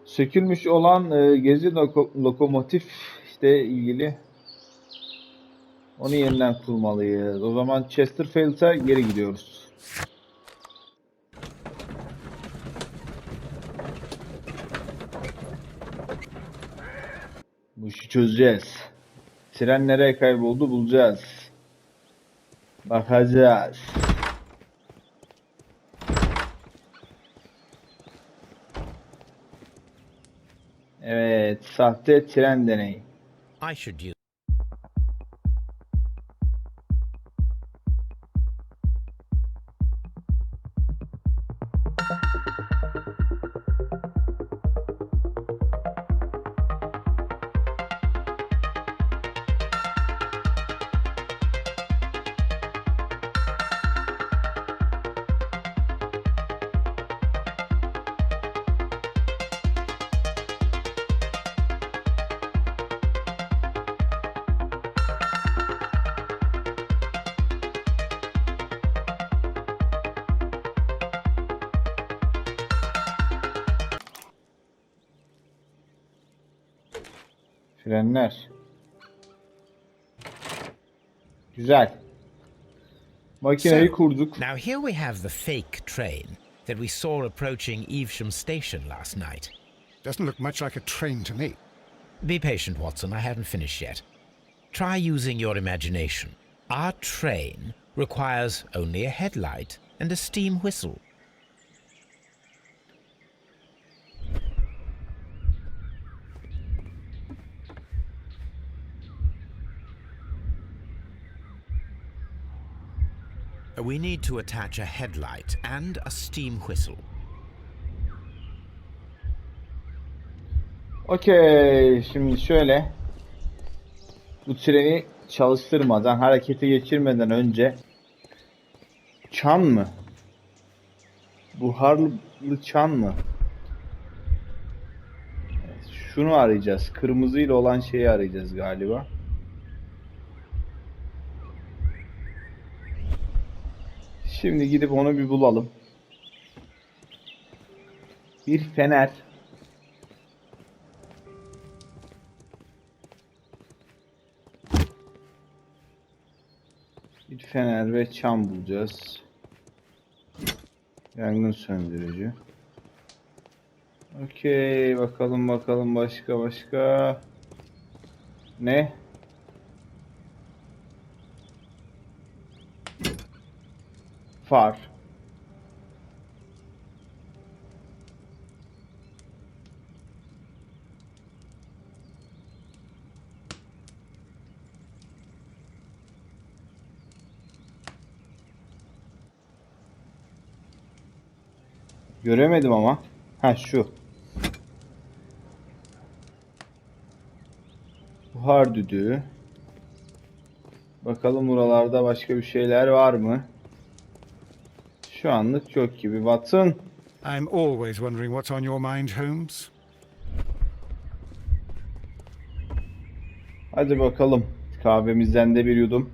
Sökülmüş olan gezi lokomotif işte ilgili. Onu yeniden kurmalıyız. O zaman Chesterfield'a geri gidiyoruz. Bu işi çözeceğiz. Tren nereye kayboldu bulacağız. Bakacağız. Evet, sahte tren deneyi. I should use. Frenler. Güzel. Makineyi kurduk. Now here we have the fake train that we saw approaching Evesham Station last night. Doesn't look much like a train to me. Be patient, Watson. I haven't finished yet. Try using your imagination. Our train requires only a headlight and a steam whistle. We need to attach a headlight and a steam whistle. Okey, şimdi şöyle. Bu treni çalıştırmadan, harekete geçirmeden önce çan mı? Buharlı çan mı? Evet, şunu arayacağız. Kırmızıyla olan şeyi arayacağız galiba. Şimdi gidip onu bir bulalım. Bir fener. Bir fener ve çam bulacağız. Yangın söndürücü. Okey, bakalım başka. Ne? Far. Göremedim ama. Ha, şu. Buhar düdüğü. Bakalım buralarda başka bir şeyler var mı? Şu anlık yok gibi. Watson. I'm always wondering what's on your mind, Holmes. Hadi bakalım. Kahvemizden de bir yudum.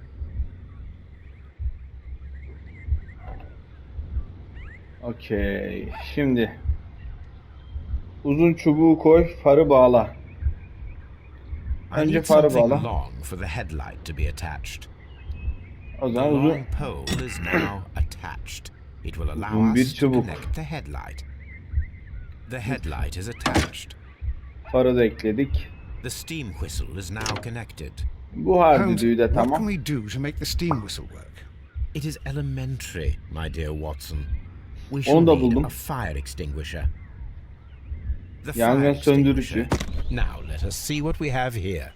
Okey. Şimdi uzun çubuğu koy, farı bağla. I Önce need farı something bağla. long for the headlight to be attached. O The zaman uzun long pole is now attached. It will allow uzun bir us to çubuk. connect the headlight. The headlight is attached. Farı da ekledik. The steam whistle is now connected. Buhar Holmes, düdüğü de what can tamam. we do to make the steam whistle work? It is elementary, my dear Watson. We Onu shall da need buldum. a fire extinguisher. The Yangın fire söndürücü. extinguisher. Now let us see what we have here.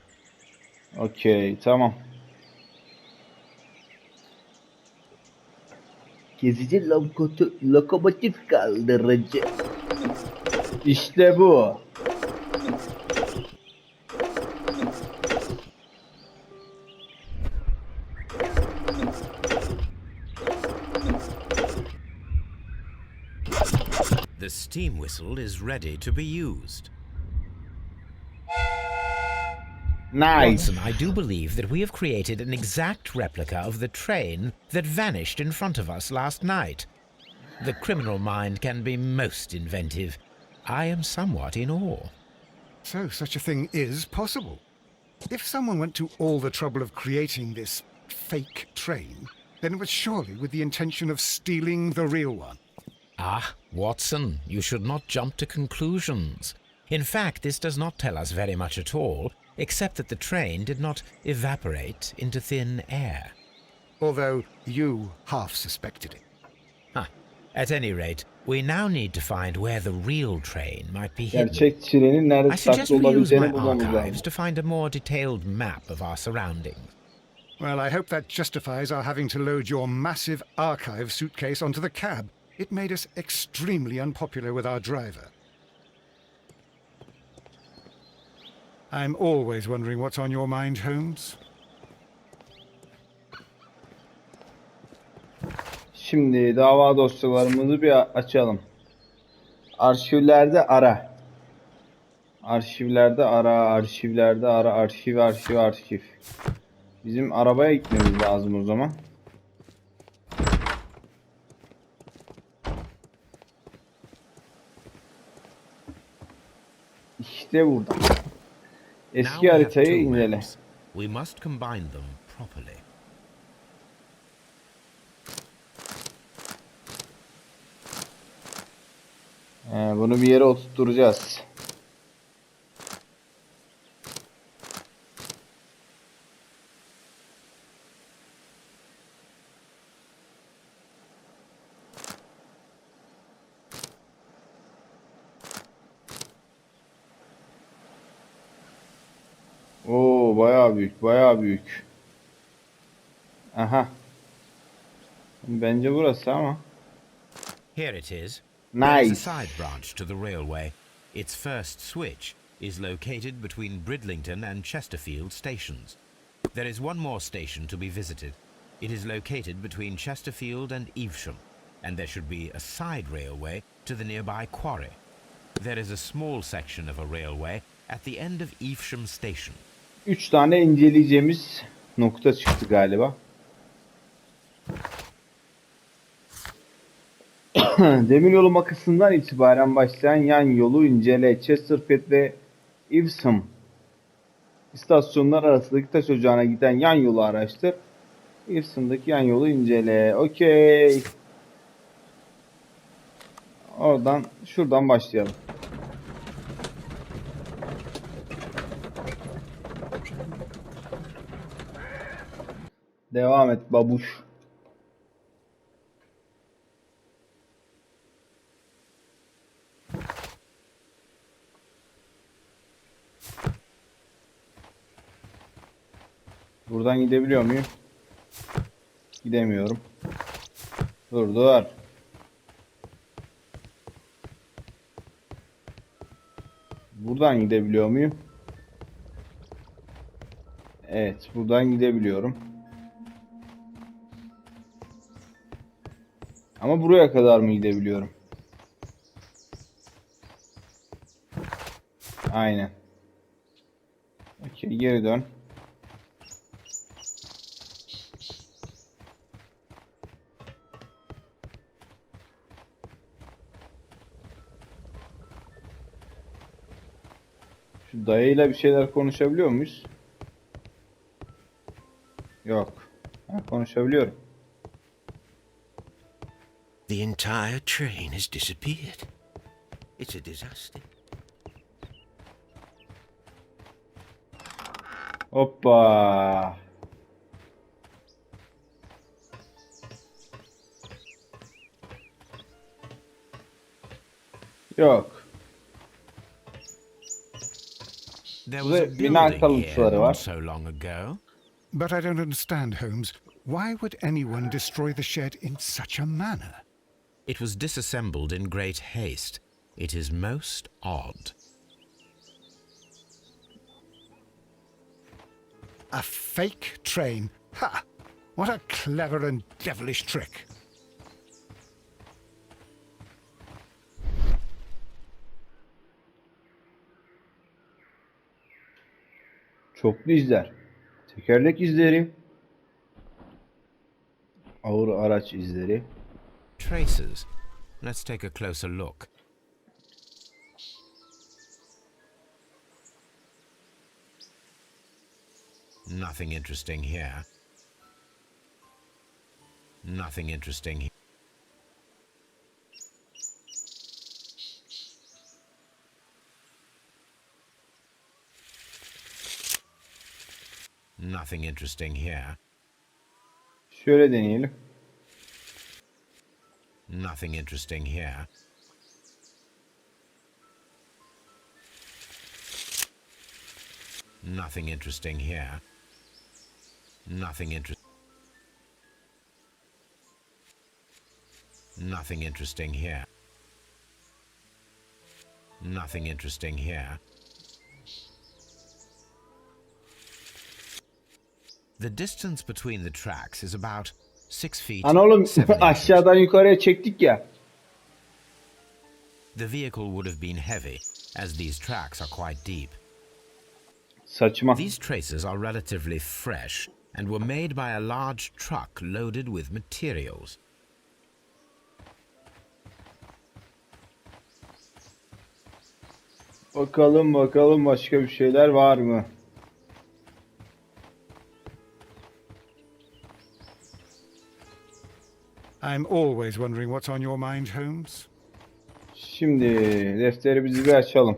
Okey, tamam. Gezici lokomotif kaldırıcı. İşte bu. The steam whistle is ready to be used. Nice. Watson, I do believe that we have created an exact replica of the train that vanished in front of us last night. The criminal mind can be most inventive. I am somewhat in awe. So such a thing is possible. If someone went to all the trouble of creating this fake train, then it was surely with the intention of stealing the real one. Ah, Watson, you should not jump to conclusions. In fact, this does not tell us very much at all, except that the train did not evaporate into thin air. Although you half suspected it. At any rate, we now need to find where the real train might be hidden. Gerçek trenin nerede I suggest saklı we use my olabileceğini bulmamız archives lazım. to find a more detailed map of our surroundings. Well, I hope that justifies our having to load your massive archive suitcase onto the cab. It made us extremely unpopular with our driver. I'm always wondering what's on your mind, Holmes. Şimdi dava dosyalarımızı bir açalım. Arşivlerde ara. Arşivlerde ara, arşiv. Bizim arabaya gitmemiz lazım o zaman. İşte burada. Now Eski we have haritayı two incele. maps. We must combine them properly. Bunu bir yere oturtturacağız. Oo, bayağı büyük, bayağı büyük. Aha. Bence burası ama. Here it is. There is Nice. a side branch to the railway. Its first switch is located between Bridlington and Chesterfield stations. There is one more station to be visited. It is located between Chesterfield and Evesham, and there should be a side railway to the nearby quarry. There is a small section of a railway at the end of Evesham station. 3 tane inceleyeceğimiz nokta çıktı galiba. Demiryolu makasından itibaren başlayan yan yolu incele. Chesterfield ve Evesham istasyonlar arasındaki taş ocağına giden yan yolu araştır. Evesham'daki yan yolu incele. Okey. Şuradan başlayalım. Devam et babuş. Buradan gidebiliyor muyum? Gidemiyorum. Dur. Buradan gidebiliyor muyum? Evet, buradan gidebiliyorum. Ama buraya kadar mı gidebiliyorum? Aynen. Okey, geri dön. Şu dayıyla bir şeyler konuşabiliyor muyuz? Yok. Ha, konuşabiliyorum. The entire train has disappeared. It's a disaster. Hoppa. Yok. There was a Bina building kalıntıları here var. not so long ago. But I don't understand, Holmes. Why would anyone destroy the shed in such a manner? It was disassembled in great haste. It is most odd. A fake train. Ha! What a clever and devilish trick. Çoklu izler. Tekerlek izleri. Ağır araç izleri. Traces. Let's take a closer look. Nothing interesting here. Nothing interesting here. Nothing interesting here. Şöyle deneyelim. Nothing interesting here. Nothing interesting here. Nothing interesting. Nothing interesting here. Nothing interesting here. The distance between the tracks is about 6 feet. Ana oğlum 7 inches. aşağıdan yukarıya çektik ya. The vehicle would have been heavy, as these tracks are quite deep. Saçma. These traces are relatively fresh and were made by a large truck loaded with materials. Bakalım başka bir şeyler var mı? I'm always wondering what's on your mind, Holmes. Şimdi defterimizi bir açalım.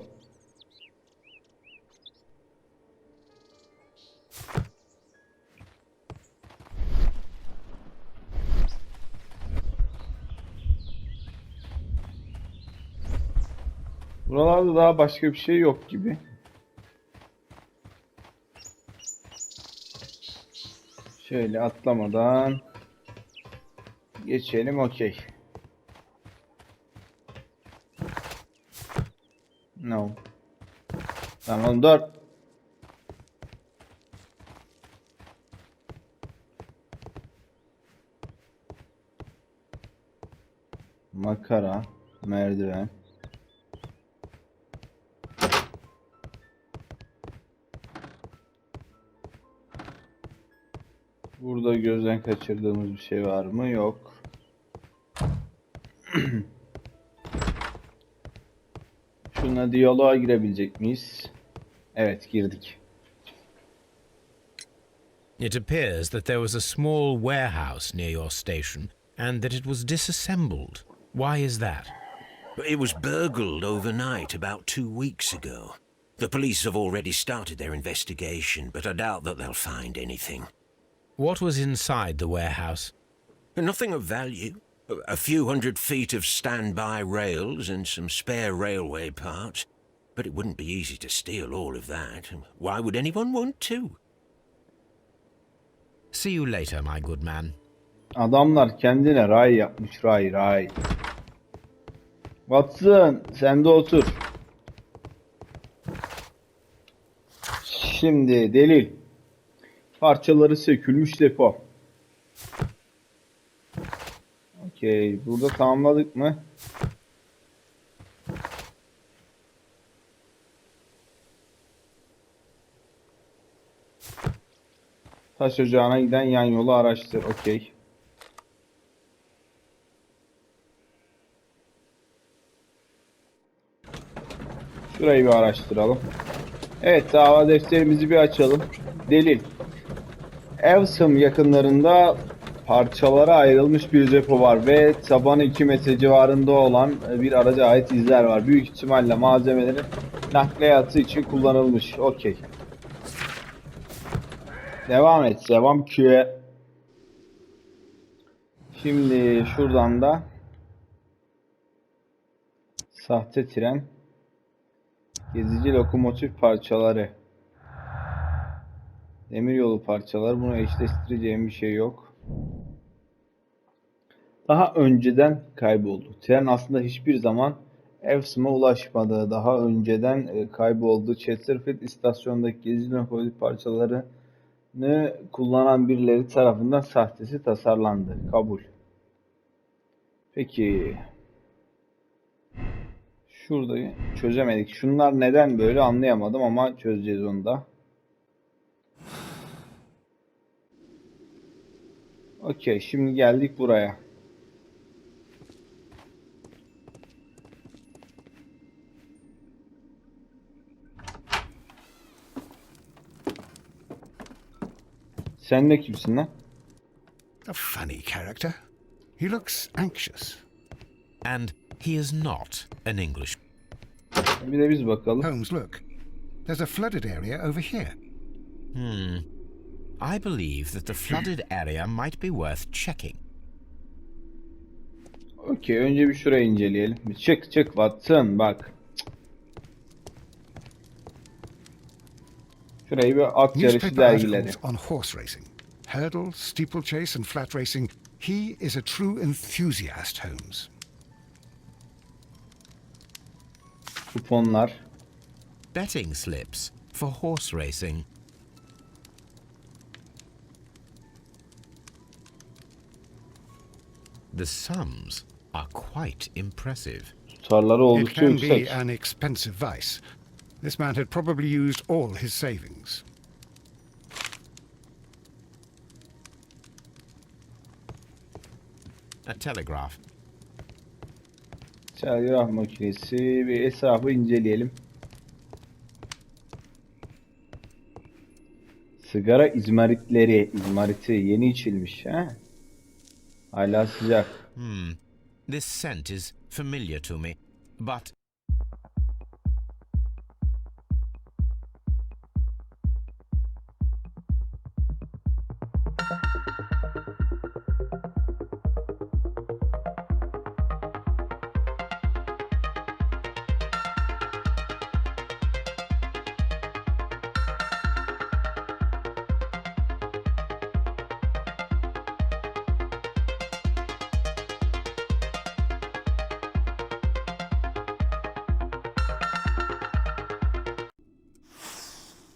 Buralarda daha başka bir şey yok gibi. Şöyle atlamadan geçelim, okey. No. Tamam, dur. Makara, merdiven. Burada gözden kaçırdığımız bir şey var mı? Yok. Şuna diyaloğa girebilecek miyiz? Evet, girdik. It appears that there was a small warehouse near your station and that it was disassembled. Why is that? It was burgled overnight about 2 weeks ago. The police have already started their investigation, but I doubt that they'll find anything. What was inside the warehouse? Nothing of value. A few hundred feet of standby rails and some spare railway parts. But it wouldn't be easy to steal all of that. Why would anyone want to? See you later, my good man. Adamlar kendine ray yapmış, ray. Watson, sen de otur. Şimdi delil. Parçaları sökülmüş depo. Okey, burada tamamladık mı? Taş ocağına giden yan yolu araştır. Okey. Şurayı bir araştıralım. Evet, dava defterimizi bir açalım. Delil. Evesham yakınlarında parçalara ayrılmış bir depo var ve tabanı 2 metre civarında olan bir araca ait izler var. Büyük ihtimalle malzemelerin nakliyatı için kullanılmış. Okey. Devam et. Devam Q'ye. Şimdi şuradan da sahte tren, gezici lokomotif parçaları, demiryolu parçaları. Bunu eşleştireceğim bir şey yok. Daha önceden kayboldu. Tren aslında hiçbir zaman Evesham'a ulaşmadı. Daha önceden kayboldu. Chesterfield istasyonundaki gezici lokomotif parçalarını kullanan birileri tarafından sahtesi tasarlandı. Kabul. Peki. Şurada çözemedik. Şunlar neden böyle anlayamadım ama çözeceğiz onu da. Okey, şimdi geldik buraya. Sen de kimsin lan? A funny character. He looks anxious. And he is not an English. Bir de biz bakalım. Holmes, look. There's a flooded area over here. I believe that the flooded area might be worth checking. Okey, önce bir şurayı inceleyelim. Bir çık Watson, bak. Şurayı bir at yarışı Newspaper dergileri. articles on horse racing. Hurdle, steeplechase and flat racing. He is a true enthusiast, Holmes. Kuponlar. Betting slips for horse racing. The sums are quite impressive. Tutarları It oldukça can yüksek. be an expensive vice. This man had probably used all his savings. A telegraph. Telgraf makinesi. Bir etrafı inceleyelim. Sigara izmariti yeni içilmiş, ha? Hala sıcak. This scent is familiar to me. But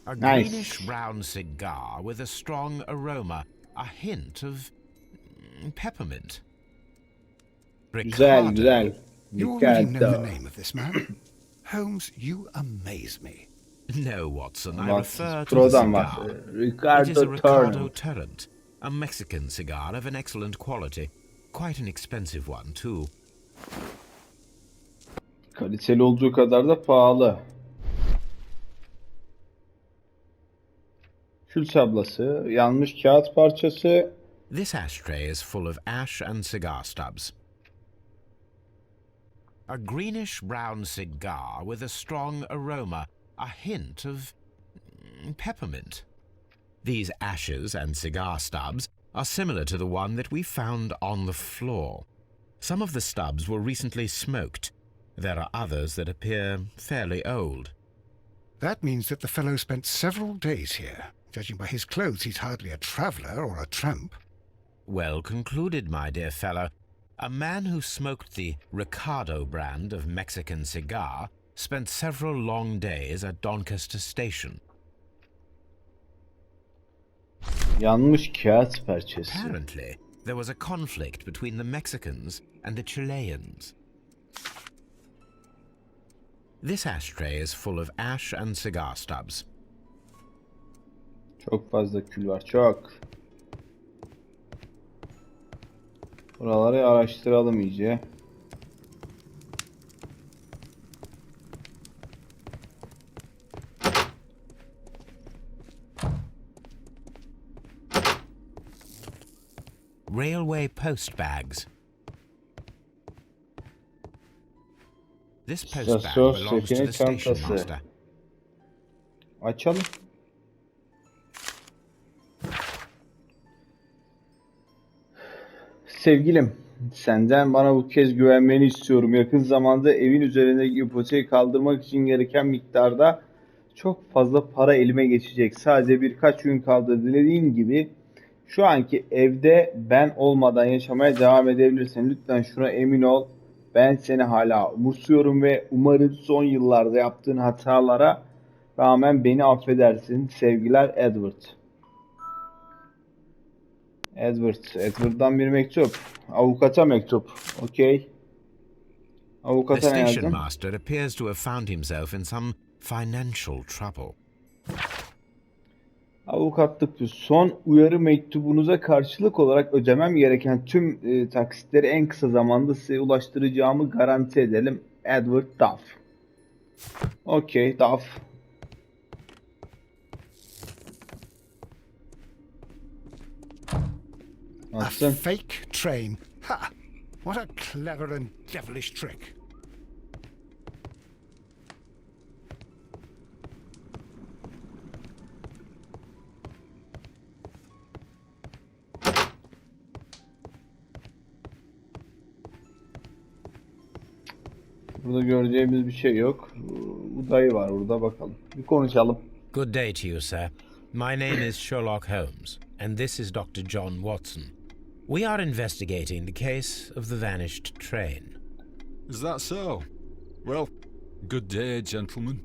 a Nice. greenish-brown cigar with a strong aroma, a hint of peppermint. Güzel güzel. You already know the Ricardo. name of this man. Holmes, you amaze me. No, Watson, I Watson, refer to the Pro'dan cigar. bahsediyor. It is a Ricardo Ricardo Turner. Turrent, a Mexican cigar of an excellent quality. Quite an expensive one, too. Kaliteli olduğu kadar da pahalı. Kül tablası, yanmış kağıt parçası. This ashtray is full of ash and cigar stubs. A greenish-brown cigar with a strong aroma, a hint of peppermint. These ashes and cigar stubs are similar to the one that we found on the floor. Some of the stubs were recently smoked. There are others that appear fairly old. That means that the fellow spent several days here. Judging by his clothes, he's hardly a traveller or a tramp. Well concluded, my dear fellow. A man who smoked the Ricardo brand of Mexican cigar spent several long days at Doncaster Station. Yanmış kağıt parçası. Apparently, there was a conflict between the Mexicans and the Chileans. This ashtray is full of ash and cigar stubs. Çok fazla kül var, çok. Buraları araştıralım iyice. Railway post bags. This post bag İstasyon belongs to şefinin the station çantası. master. Açalım. Sevgilim, senden bana bu kez güvenmeni istiyorum. Yakın zamanda evin üzerindeki ipoteği kaldırmak için gereken miktarda çok fazla para elime geçecek. Sadece birkaç gün kaldı. Dilediğin gibi şu anki evde ben olmadan yaşamaya devam edebilirsin. Lütfen şuna emin ol. Ben seni hala umursuyorum ve umarım son yıllarda yaptığın hatalara rağmen beni affedersin. Sevgiler, Edward. Edward'dan bir mektup. Avukata mektup. Okey. The Avukata ne station yazdın? master appears to have found himself in some financial trouble. Avukatlık son uyarı mektubunuza karşılık olarak ödemem gereken tüm taksitleri en kısa zamanda size ulaştıracağımı garanti edelim. Edward Duff. Okey, Duff. A Nasılsın? fake train. Ha! What a clever and devilish trick. Burada göreceğimiz bir şey yok. Bu dayı var burada, bakalım. Bir konuşalım. Good day to you, sir. My name is Sherlock Holmes, and this is Dr. John Watson. We are investigating the case of the vanished train. Is that so? Well, good day, gentlemen.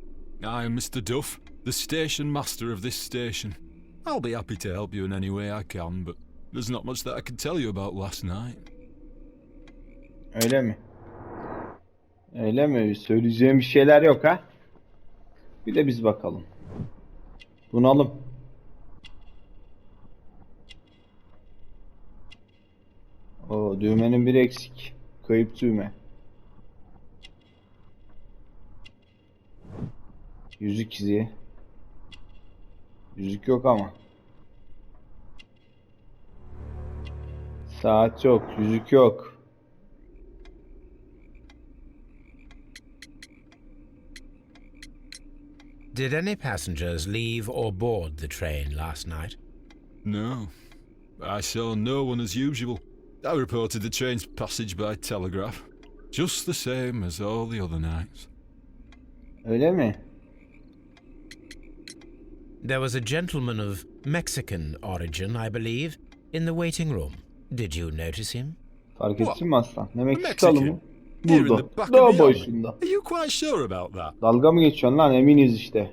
I am Mr. Duff, the station master of this station. I'll be happy to help you in any way I can, but there's not much that I can tell you about last night. Öyle mi? Öyle mi? Söyleyeceğim bir şeyler yok ha? Bir de biz bakalım. Bunalım. O düğmenin biri eksik. Kayıp düğme. Yüzük izi. Yüzük yok ama. Saat yok. Yüzük yok. Did any passengers leave or board the train last night? No. I saw no one as usual. I reported the train's passage by telegraph. Just the same as all the other nights. Öyle mi? There was a gentleman of Mexican origin, I believe, in the waiting room. Did you notice him? Fark ettin mi aslan? Ne A Meksikalı mı? Here in Burada. the back Dağ of the başında. alley. Are you quite sure about that? Dalga mı geçiyorsun lan? Eminiz işte.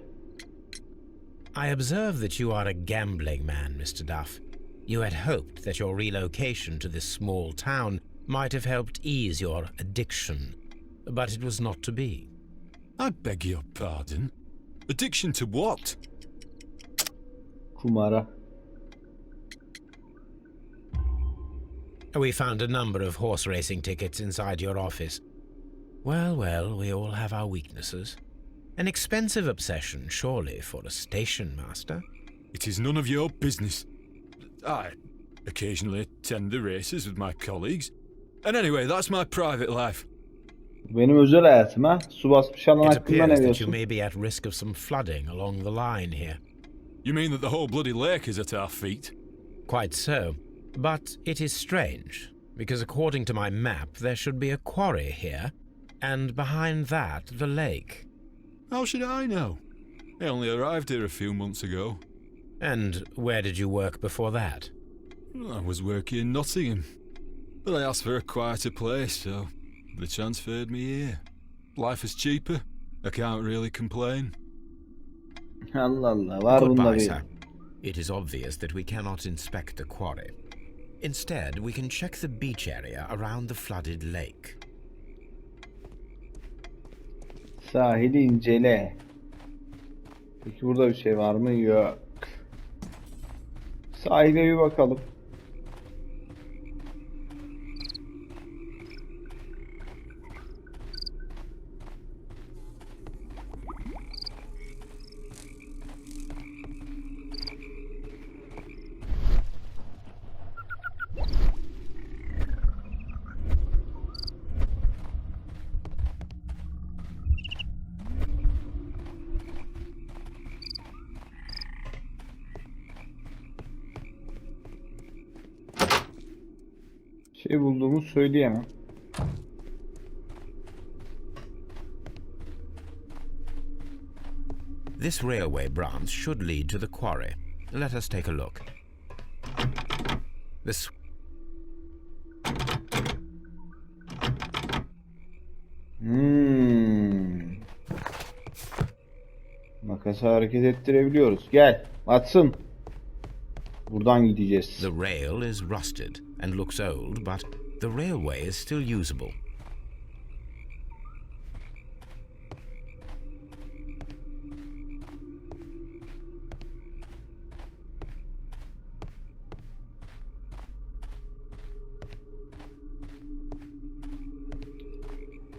I observe that you are a gambling man, Mr. Duff. You had hoped that your relocation to this small town might have helped ease your addiction, but it was not to be. I beg your pardon. Addiction to what? Kumara. We found a number of horse racing tickets inside your office. Well, well, we all have our weaknesses. An expensive obsession, surely, for a station master. It is none of your business. I occasionally attend the races with my colleagues. And anyway, that's my private life. Benim özel hayatım ha. Su basmış alan It hakkında appears ne that you diyorsun? may be at risk of some flooding along the line here. You mean that the whole bloody lake is at our feet? Quite so. But it is strange, because according to my map, there should be a quarry here, and behind that, the lake. How should I know? I only arrived here a few months ago. And where did you work before that? I was working in Nottingham, but I asked for a quieter place, so they transferred me here. Life is cheaper. I can't really complain. Allah Allah. Var bunda Goodbye, bir. sir. It is obvious that we cannot inspect the quarry. Instead, we can check the beach area around the flooded lake. Sahili incele. Peki burada bir şey var mı? Yok. Sahile bir bakalım. Şey bulduğumu söyleyemem. This railway branch should lead to the quarry. Let us take a look. This... Makası hareket ettirebiliyoruz. Gel. Watson. Buradan gideceğiz. The rail is rusted and looks old, but the railway is still usable.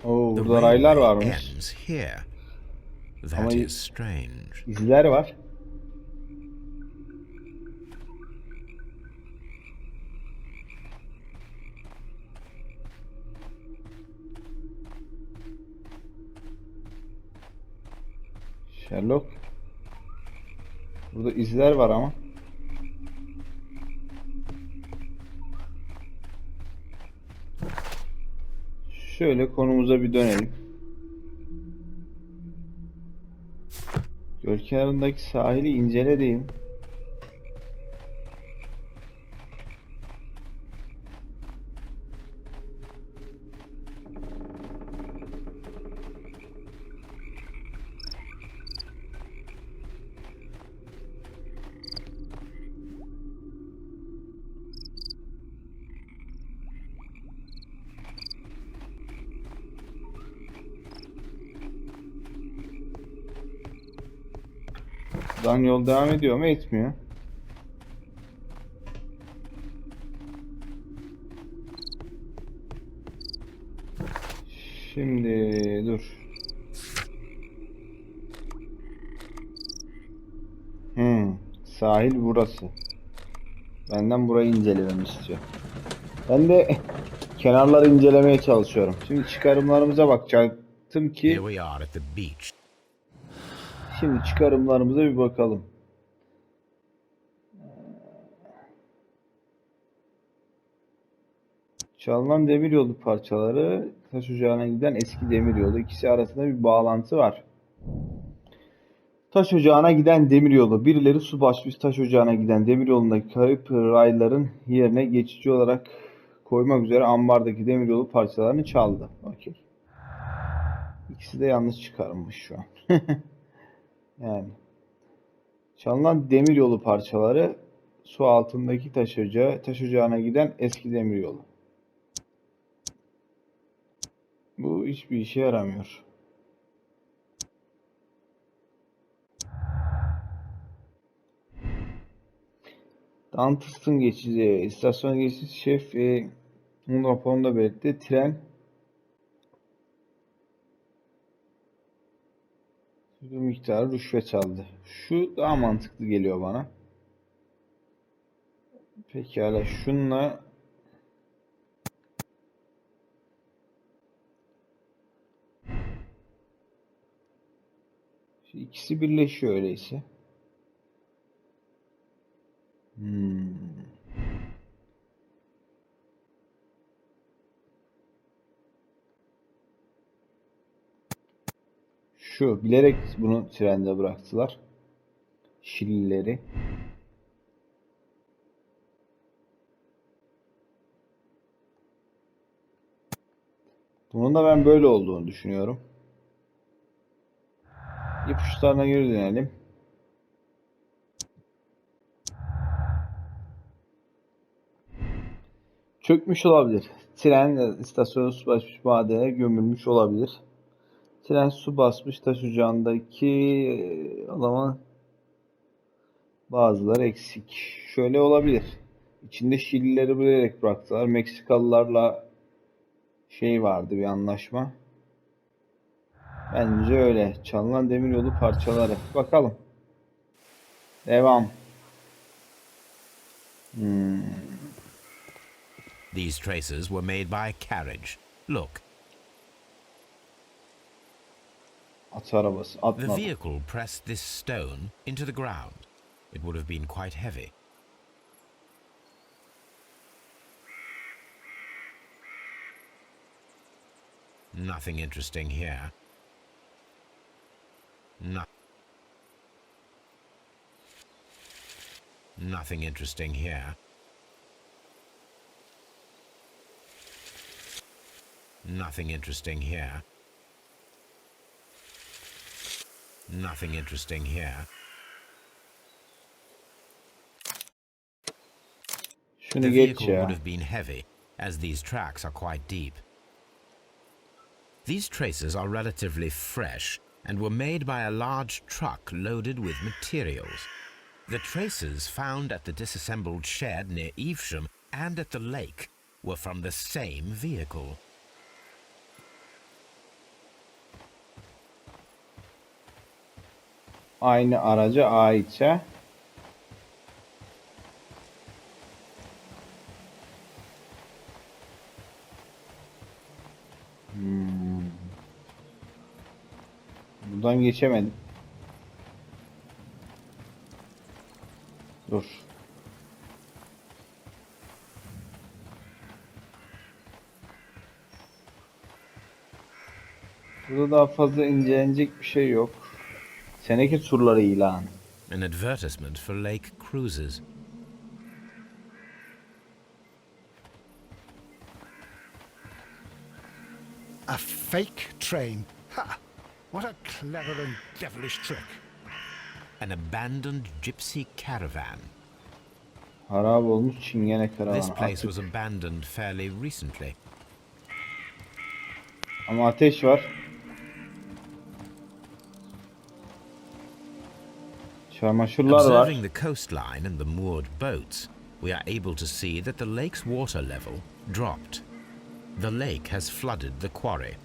Oo, The burada raylar railway varmış. ends here. That Ama is strange. izler var. Sherlock. Burada izler var ama. Şöyle konumuza bir dönelim. Göl kenarındaki sahili incele diyeyim. Buradan yol devam ediyor mu? Etmiyor. Şimdi dur. Sahil burası. Benden burayı incelememi istiyor. Ben de kenarları incelemeye çalışıyorum. Şimdi çıkarımlarımıza bakacaktım ki Here we are at the beach. Şimdi çıkarımlarımıza bir bakalım. Çalınan demiryolu parçaları taş ocağına giden eski demiryolu. İkisi arasında bir bağlantı var. Taş ocağına giden demiryolu. Birileri su basmış taş ocağına giden demiryolundaki kayıp rayların yerine geçici olarak koymak üzere ambardaki demiryolu parçalarını çaldı. Okey. İkisi de yanlış çıkarılmış şu an. Yani. Çalınan demiryolu parçaları su altındaki taş ocağına giden eski demiryolu. Bu hiçbir işe yaramıyor. Dantist'in geçici, istasyon geçici şef onun raporunda belirtti. Tren bir miktarı rüşvet aldı. Şu daha mantıklı geliyor bana. Pekala şunla ikisi birleşiyor öyleyse. Şu bilerek bunu trende bıraktılar. Şilileri. Bunun da ben böyle olduğunu düşünüyorum. İpuçlarına geri dönelim. Çökmüş olabilir. Tren istasyonu su basmış madene gömülmüş olabilir. Tren su basmış taş ocağındaki adama bazıları eksik. Şöyle olabilir. İçinde Şilileri bilerek bıraktılar. Meksikalılarla şey vardı bir anlaşma. Bence öyle. Çalınan demiryolu parçaları. Bakalım. Devam. These traces were made by carriage. Look. At arabası. At The mı? vehicle pressed this stone into the ground. It would have been quite heavy. Nothing interesting here. Nothing interesting here. Nothing interesting here. Nothing interesting here. Şunu The geç vehicle ya. would have been heavy, as these tracks are quite deep. These traces are relatively fresh and were made by a large truck loaded with materials. The traces found at the disassembled shed near Evesham and at the lake were from the same vehicle. Aynı araca aitse. Buradan geçemedim. Dur. Burada daha fazla incelenecek bir şey yok. Seneki turları ilan. An advertisement for lake cruises. A fake train. Ha! What a clever and devilish trick. An abandoned gypsy caravan. Harap olmuş çingene karavan. This place Artık. was abandoned fairly recently. Ama ateş var. Çamaşırlar var. Observing the coastline and the moored boats, we are able to see that the lake's water level dropped. The lake has flooded the quarry.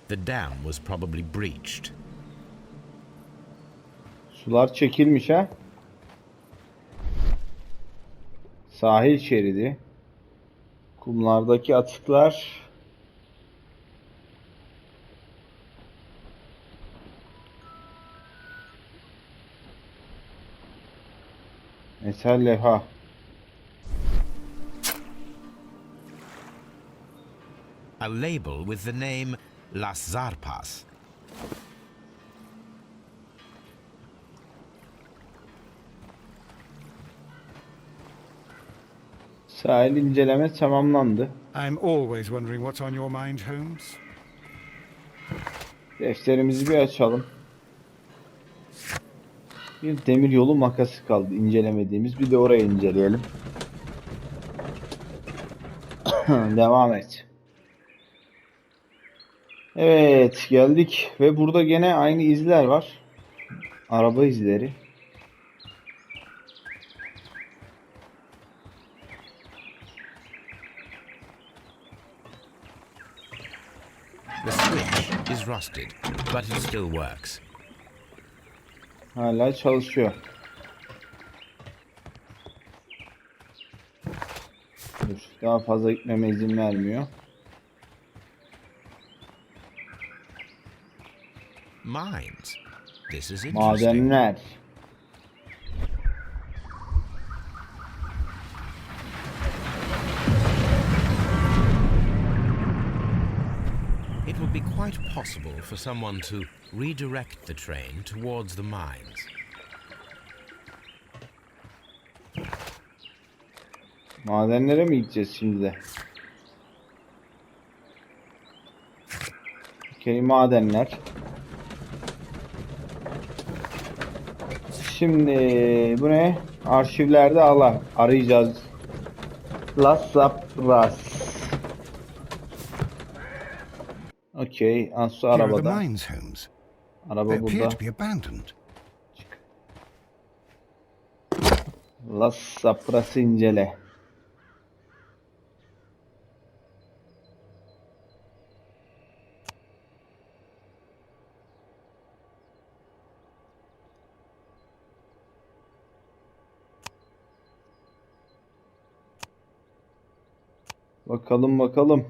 The dam was probably breached. Sular çekilmiş ha. Sahil şeridi. Kumlardaki atıklar. Eser levha. A label with the name Las Zarpas. Sahil inceleme tamamlandı. I'm always wondering what's on your mind, Holmes. Defterimizi bir açalım. Bir demir yolu makası kaldı incelemediğimiz. Bir de orayı inceleyelim. Devam et. Evet, geldik ve burada gene aynı izler var. Araba izleri. The switch is rusted, but it still works. Hala çalışıyor. Dur, daha fazla gitmeme izin vermiyor. Mines. This is interesting. Madenler. It would be quite possible for someone to redirect the train towards the mines. Madenlere mi gideceğiz şimdi de? Okay, madenler. Şimdi bu ne? Arşivlerde arayacağız. Las Zapras. Okey. Ansu Here are the arabada. mines, Holmes. Araba They appear burada. to be abandoned. Las Zapras'ı incele. Bakalım bakalım.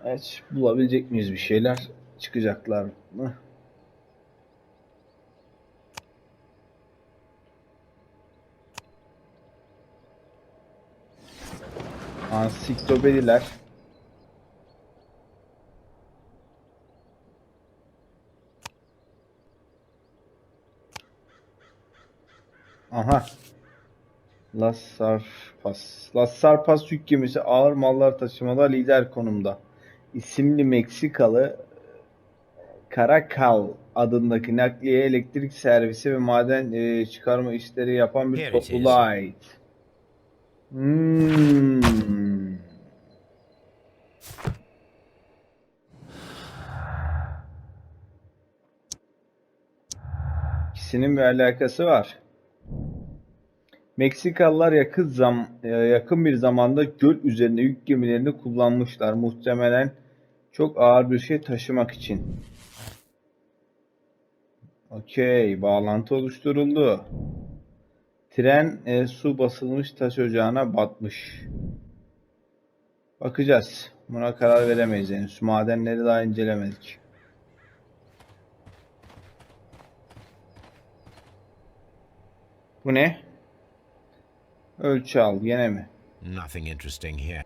Evet, bulabilecek miyiz bir şeyler? Çıkacaklar mı? Ansiklopediler. Aha. Las Zarpas. Las Zarpas yük gemisi ağır mallar taşımada lider konumda. İsimli Meksikalı Karakal adındaki nakliye, elektrik servisi ve maden çıkarma işleri yapan bir Here it is. topluluğa ait. İkisinin bir alakası var. Meksikalılar yakın bir zamanda göl üzerinde yük gemilerini kullanmışlar. Muhtemelen çok ağır bir şey taşımak için. Okey, bağlantı oluşturuldu. Tren su basılmış taş ocağına batmış. Bakacağız. Buna karar veremeyiz henüz. Madenleri daha incelemedik. Bu ne? Ölçü al. Gene mi? Nothing interesting here.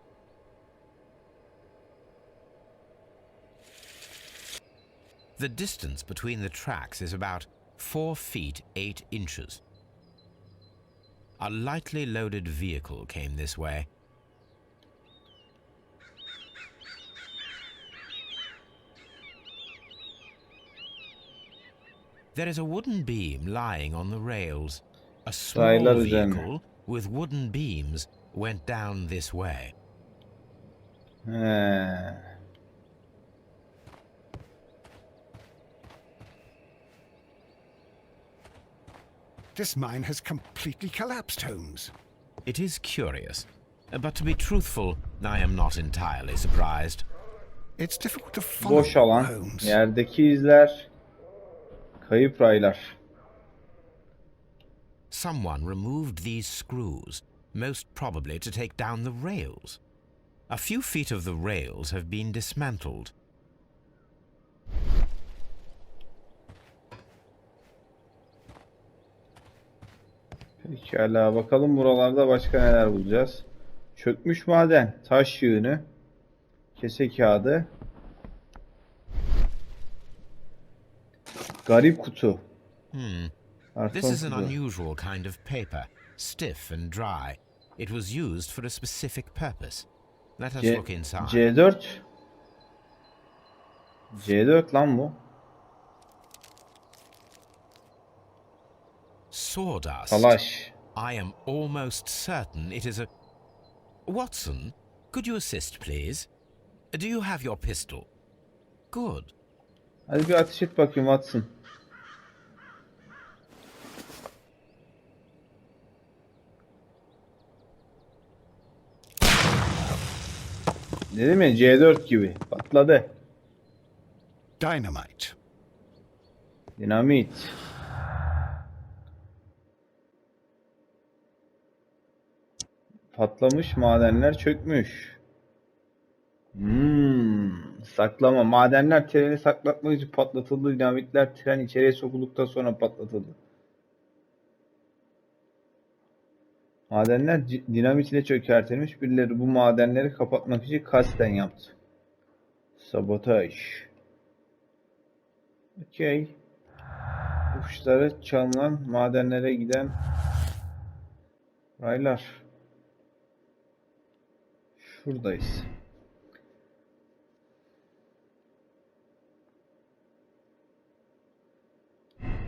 The distance between the tracks is about 4 feet 8 inches. A lightly loaded vehicle came this way. There is a wooden beam lying on the rails. A small Raylar üzerine. vehicle with wooden beams went down this way. This mine has completely collapsed, Holmes. It is curious, but to be truthful, I am not entirely surprised. It's difficult to follow, Boş alan. Holmes. Yerdeki izler. Kayıp raylar. Someone removed these screws, most probably to take down the rails. A few feet of the rails have been dismantled. Pekala, bakalım buralarda başka neler bulacağız. Çökmüş maden, taş yığını, kese kağıdı, garip kutu. This Karton is an kutu. unusual kind of paper, stiff and dry. It was used for a specific purpose. Let us look inside. C4. C4 lan bu. Sawdust. Talaş. I am almost certain it is a... Watson, could you assist, please? Do you have your pistol? Good. Hadi bir ateş et bakayım Watson. Dedim ya, C4 gibi. Patladı. Dynamite. Dinamit. Patlamış madenler çökmüş. Saklama. Madenler treni saklatmak için patlatıldı. Dinamitler tren içeriye sokulduktan sonra patlatıldı. Madenler dinamit ile çökertilmiş. Birileri bu madenleri kapatmak için kasten yaptı. Sabotaj. Okey. Uçları çalınan madenlere giden raylar. Şuradayız.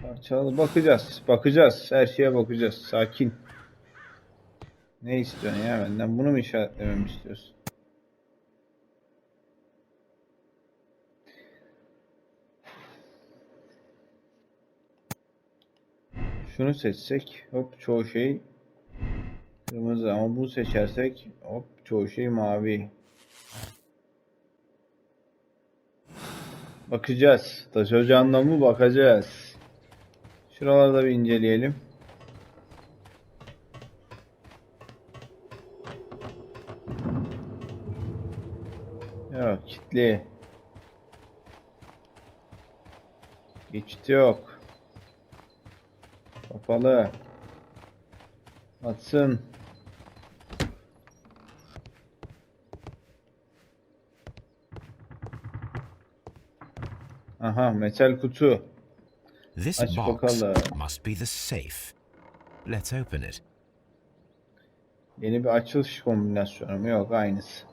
Parçalı bakacağız. Bakacağız. Her şeye bakacağız. Sakin. Ne istiyorsun ya benden? Bunu mu işaretlememi istiyorsun? Şunu seçsek hop çoğu şey kırmızı, ama bunu seçersek hop çoğu şey mavi. Bakacağız. Taş ocağından mı bakacağız? Şuralarda bir inceleyelim. Yok, kilitli. Geçit yok. Kapalı. Atsın. Aha, metal kutu. This Aç box bakalım. must be the safe. Let's open it. Yeni bir açılış kombinasyonu mu? Yok, aynısı.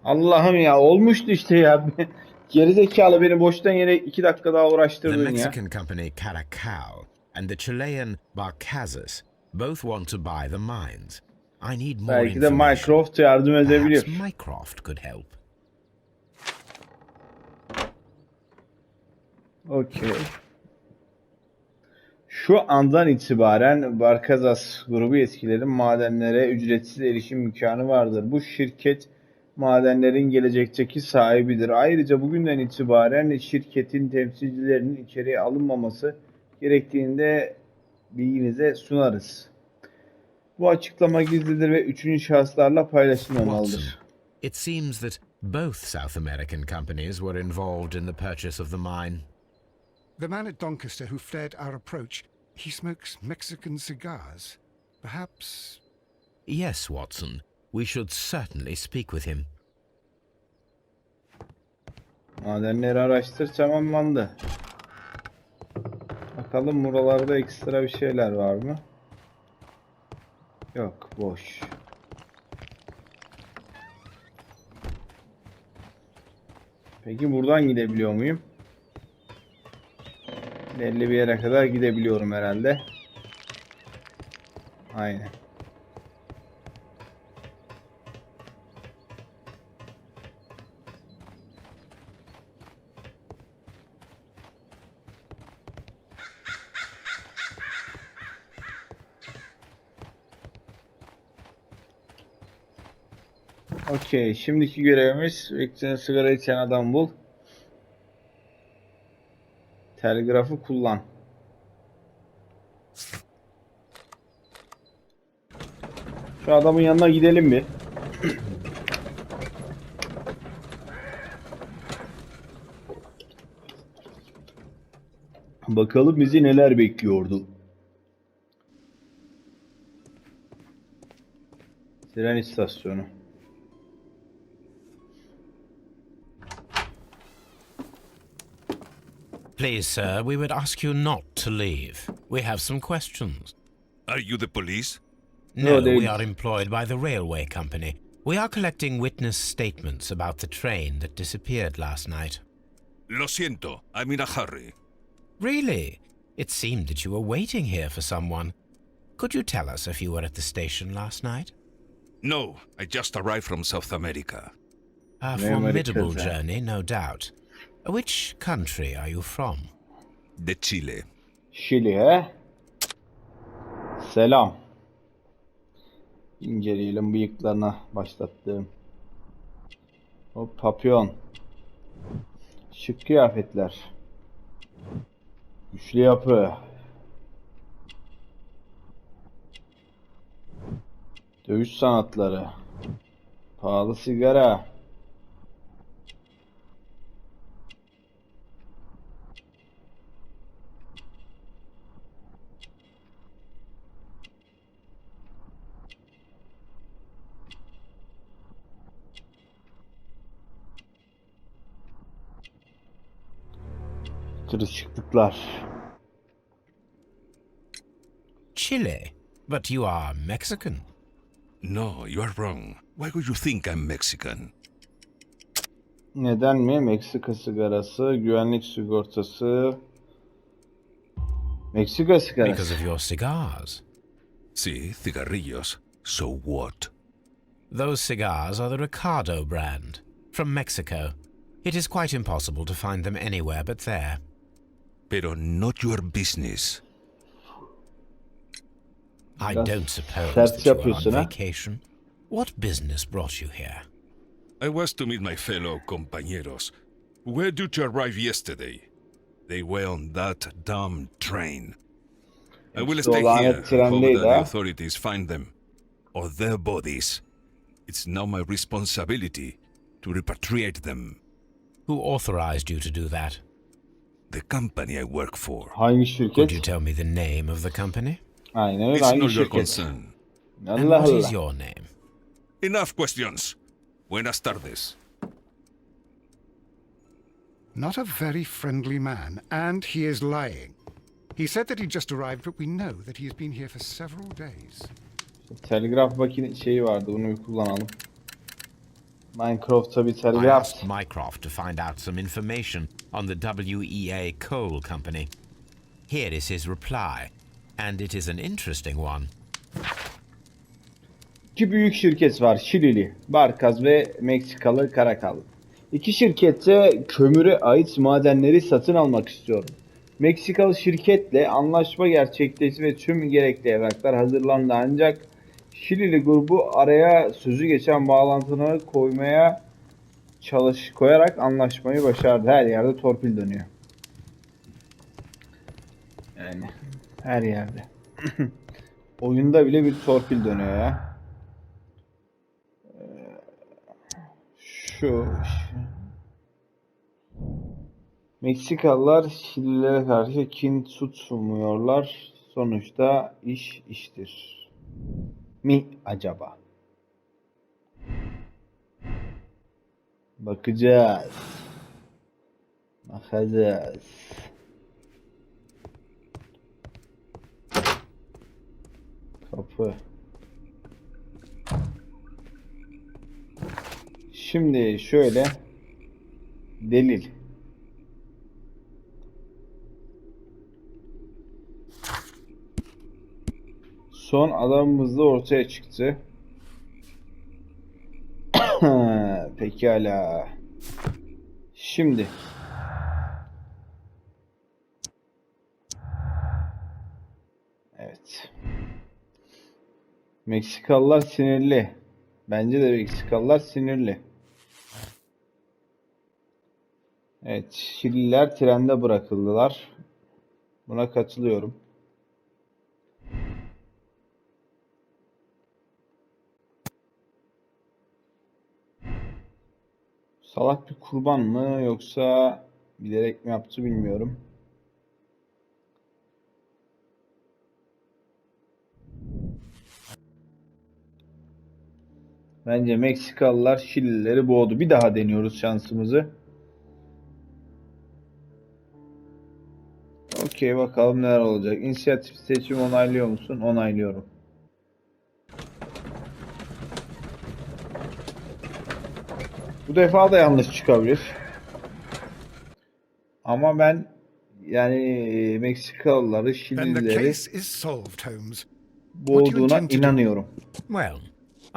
Allah'ım ya, olmuştu işte ya. Gerizekalı, beni boştan yere 2 dakika daha The uğraştırdın ya. Mexican company Caracal and the Chilean Barcazas both want to buy the mines. I need more Belki de information. Mycroft yardım edebilir. Perhaps Mycroft could help. Okey. Şu andan itibaren Barkazas grubu yetkililerin madenlere ücretsiz erişim imkanı vardır. Bu şirket madenlerin gelecekteki sahibidir. Ayrıca bugünden itibaren şirketin temsilcilerinin içeriye alınmaması gerektiğinde bilginize sunarız. Bu açıklama gizlidir ve üçüncü şahıslarla paylaşılmamalıdır. Watson, it seems that both South American companies were involved in the purchase of the mine. The man at Doncaster who fled our approach, he smokes Mexican cigars. Perhaps... Yes, Watson. We should certainly speak with him. Madenleri araştır, tamamlandı. Bakalım buralarda ekstra bir şeyler var mı? Yok, boş. Peki buradan gidebiliyor muyum? Belli bir yere kadar gidebiliyorum herhalde. Aynen. Okey. Şimdiki görevimiz bekleyen sigara içen adam bul. Telgrafı kullan. Şu adamın yanına gidelim bir. Bakalım bizi neler bekliyordu. Tren istasyonu. Please, sir, we would ask you not to leave. We have some questions. Are you the police? No, they- we are employed by the railway company. We are collecting witness statements about the train that disappeared last night. Lo siento, I'm in a hurry. Really? It seemed that you were waiting here for someone. Could you tell us if you were at the station last night? No, I just arrived from South America. A Merhaba, formidable Herkese. journey, no doubt. Which country are you from? De Chile. Şili he? Selam. İnceleyelim bıyıklarına başlattığım. Hop papyon. Şık kıyafetler. Güçlü yapı. Dövüş sanatları. Pahalı sigara. Kırışıklıklar. Chile, but you are Mexican. No, you are wrong. Why would you think I'm Mexican? Neden mi? Meksika sigarası, güvenlik sigortası. Meksika sigarası. Because of your cigars. Sí, cigarrillos. So what? Those cigars are the Ricardo brand, from Mexico. It is quite impossible to find them anywhere but there. Pero not your business. I Biraz don't suppose ters that you are on yapıyorsun, ha? vacation. What business brought you here? I was to meet my fellow compañeros. Where did you arrive yesterday? They were on that damn train. I will İşte stay o lanet here and hope trendeydi, that the ha? authorities find them. Or their bodies. It's now my responsibility to repatriate them. Who authorized you to do that? The company I work for. Hangi Could you şirket? tell me the name of the company? Aynen öyle. It's Hangi not your şirket? concern. And Allah what is Allah. your name? Enough questions. Buenas tardes. Not a very friendly man, and he is lying. He said that he just arrived, but we know that he has been here for several days. Telgraf makine şeyi vardı. Bunu bir kullanalım. Minecraft'ta bir I telgraf. asked Mycroft to find out some information on the WEA Coal Company. Here is his reply, and it is an interesting one. İki büyük şirket var. Şilili, Barkaz ve Meksikalı Karakal. İki şirkette kömüre ait madenleri satın almak istiyorum. Meksikalı şirketle anlaşma gerçekleşti ve tüm gerekli evraklar hazırlandı ancak Şilili grubu araya sözü geçen bağlantıları koyarak anlaşmayı başardı. Her yerde torpil dönüyor. Yani her yerde. Oyunda bile bir torpil dönüyor ya. Şu Meksikalılar Şililere karşı kin tutmuyorlar. Sonuçta iş iştir. Mi acaba? Bakacağız. Bakacağız. Kapı. Şimdi şöyle delil. son adamımız da ortaya çıktı. Pekala. Şimdi. Evet. Meksikalılar sinirli. Bence de Meksikalılar sinirli. Evet, Şililer trende bırakıldılar. Buna katılıyorum. Salak bir kurban mı yoksa bilerek mi yaptı bilmiyorum. Bence Meksikalılar Şilileri boğdu. Bir daha deniyoruz şansımızı. Okey, bakalım neler olacak. İnisiyatif seçimi onaylıyor musun? Onaylıyorum. Bu defa da yanlış çıkabilir. Ama ben yani Meksikalıları, Then the Şilileri case is solved, Holmes. boğduğuna inanıyorum. Well,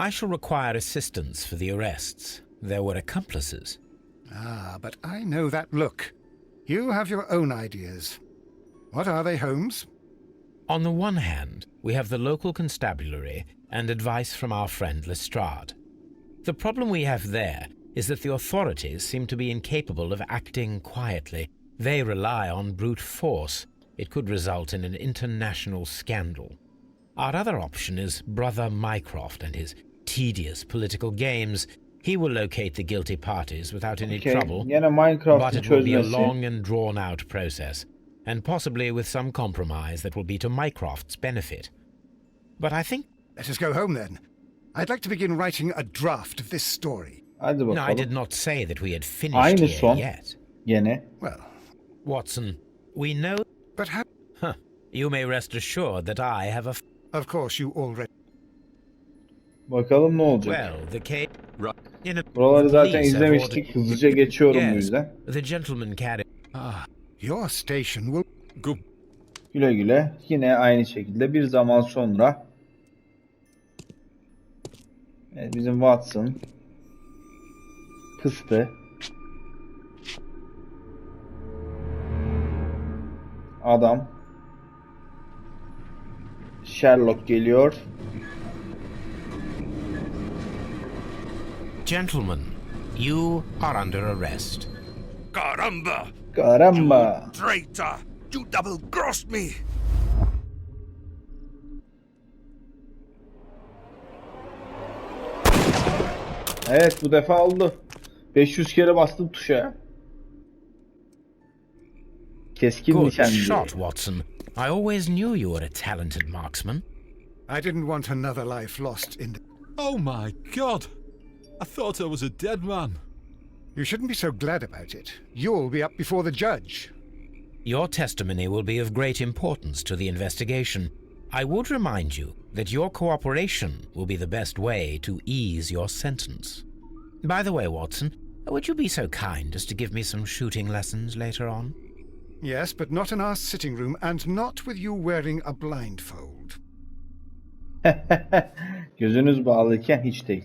I shall require assistance for the arrests. There were accomplices. Ah, but I know that look. You have your own ideas. What are they, Holmes? On the one hand, we have the local constabulary and advice from our friend Lestrade. The problem we have there is that the authorities seem to be incapable of acting quietly. They rely on brute force. It could result in an international scandal. Our other option is Brother Mycroft and his tedious political games. He will locate the guilty parties without any trouble, Yine Minecraft'ın but it will be a çözmesi. long and drawn-out process, and possibly with some compromise that will be to Mycroft's benefit. But I think... Let us go home then. I'd like to begin writing a draft of this story. Hadi No, I bakalım. did not say that we had finished Aynı here son. yet. Gene. Well, Watson, we know... but how... Huh. You may rest assured that I have a... Of course, you already... Bakalım ne olacak. Well, the case... In a... Buraları zaten police have izlemiştik. ordered- Hızlıca geçiyorum bu Yes, yüzden. the gentleman carried... Your station will... Good. Güle güle. Yine aynı şekilde bir zaman sonra. Evet, bizim Watson kıstı. Adam. Sherlock geliyor. Gentlemen, you are under arrest. Caramba! Caramba. Traitor! You double-crossed me! Evet, bu defa oldu. 500 kere bastım tuşa. Keskin Good nişancı. shot, Watson. I always knew you were a talented marksman. I didn't want another life lost in the... Oh my god! I thought I was a dead man. You shouldn't be so glad about it. You'll be up before the judge. Your testimony will be of great importance to the investigation. I would remind you that your cooperation will be the best way to ease your sentence. By the way, Watson, would you be so kind as to give me some shooting lessons later on? Yes, but not in our sitting room, and not with you wearing a blindfold. Gözünüz bağlıyken hiç değil.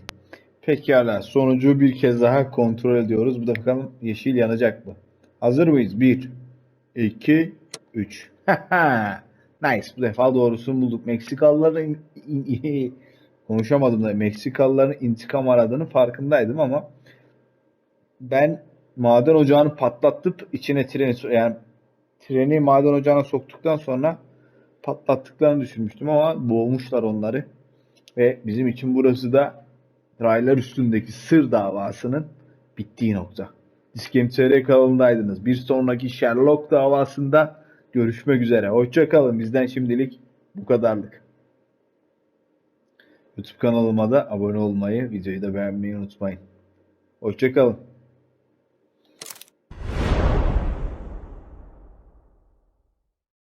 Pekala, sonucu bir kez daha kontrol ediyoruz. Bu da bakalım yeşil yanacak mı? Hazır mıyız? 1, 2, 3. Nice. Bu defa doğrusunu bulduk. Meksikalıların konuşamadım da Meksikalıların intikam aradığını farkındaydım ama ben maden ocağını patlatıp içine treni maden ocağına soktuktan sonra patlattıklarını düşünmüştüm ama boğmuşlar onları. Ve bizim için burası da Raylar Üstündeki Sır davasının bittiği nokta. Diskem.tr kanalındaydınız. Bir sonraki Sherlock davasında görüşmek üzere. Hoşça kalın. Bizden şimdilik bu kadarlık. YouTube kanalıma da abone olmayı, videoyu da beğenmeyi unutmayın. Hoşça kalın.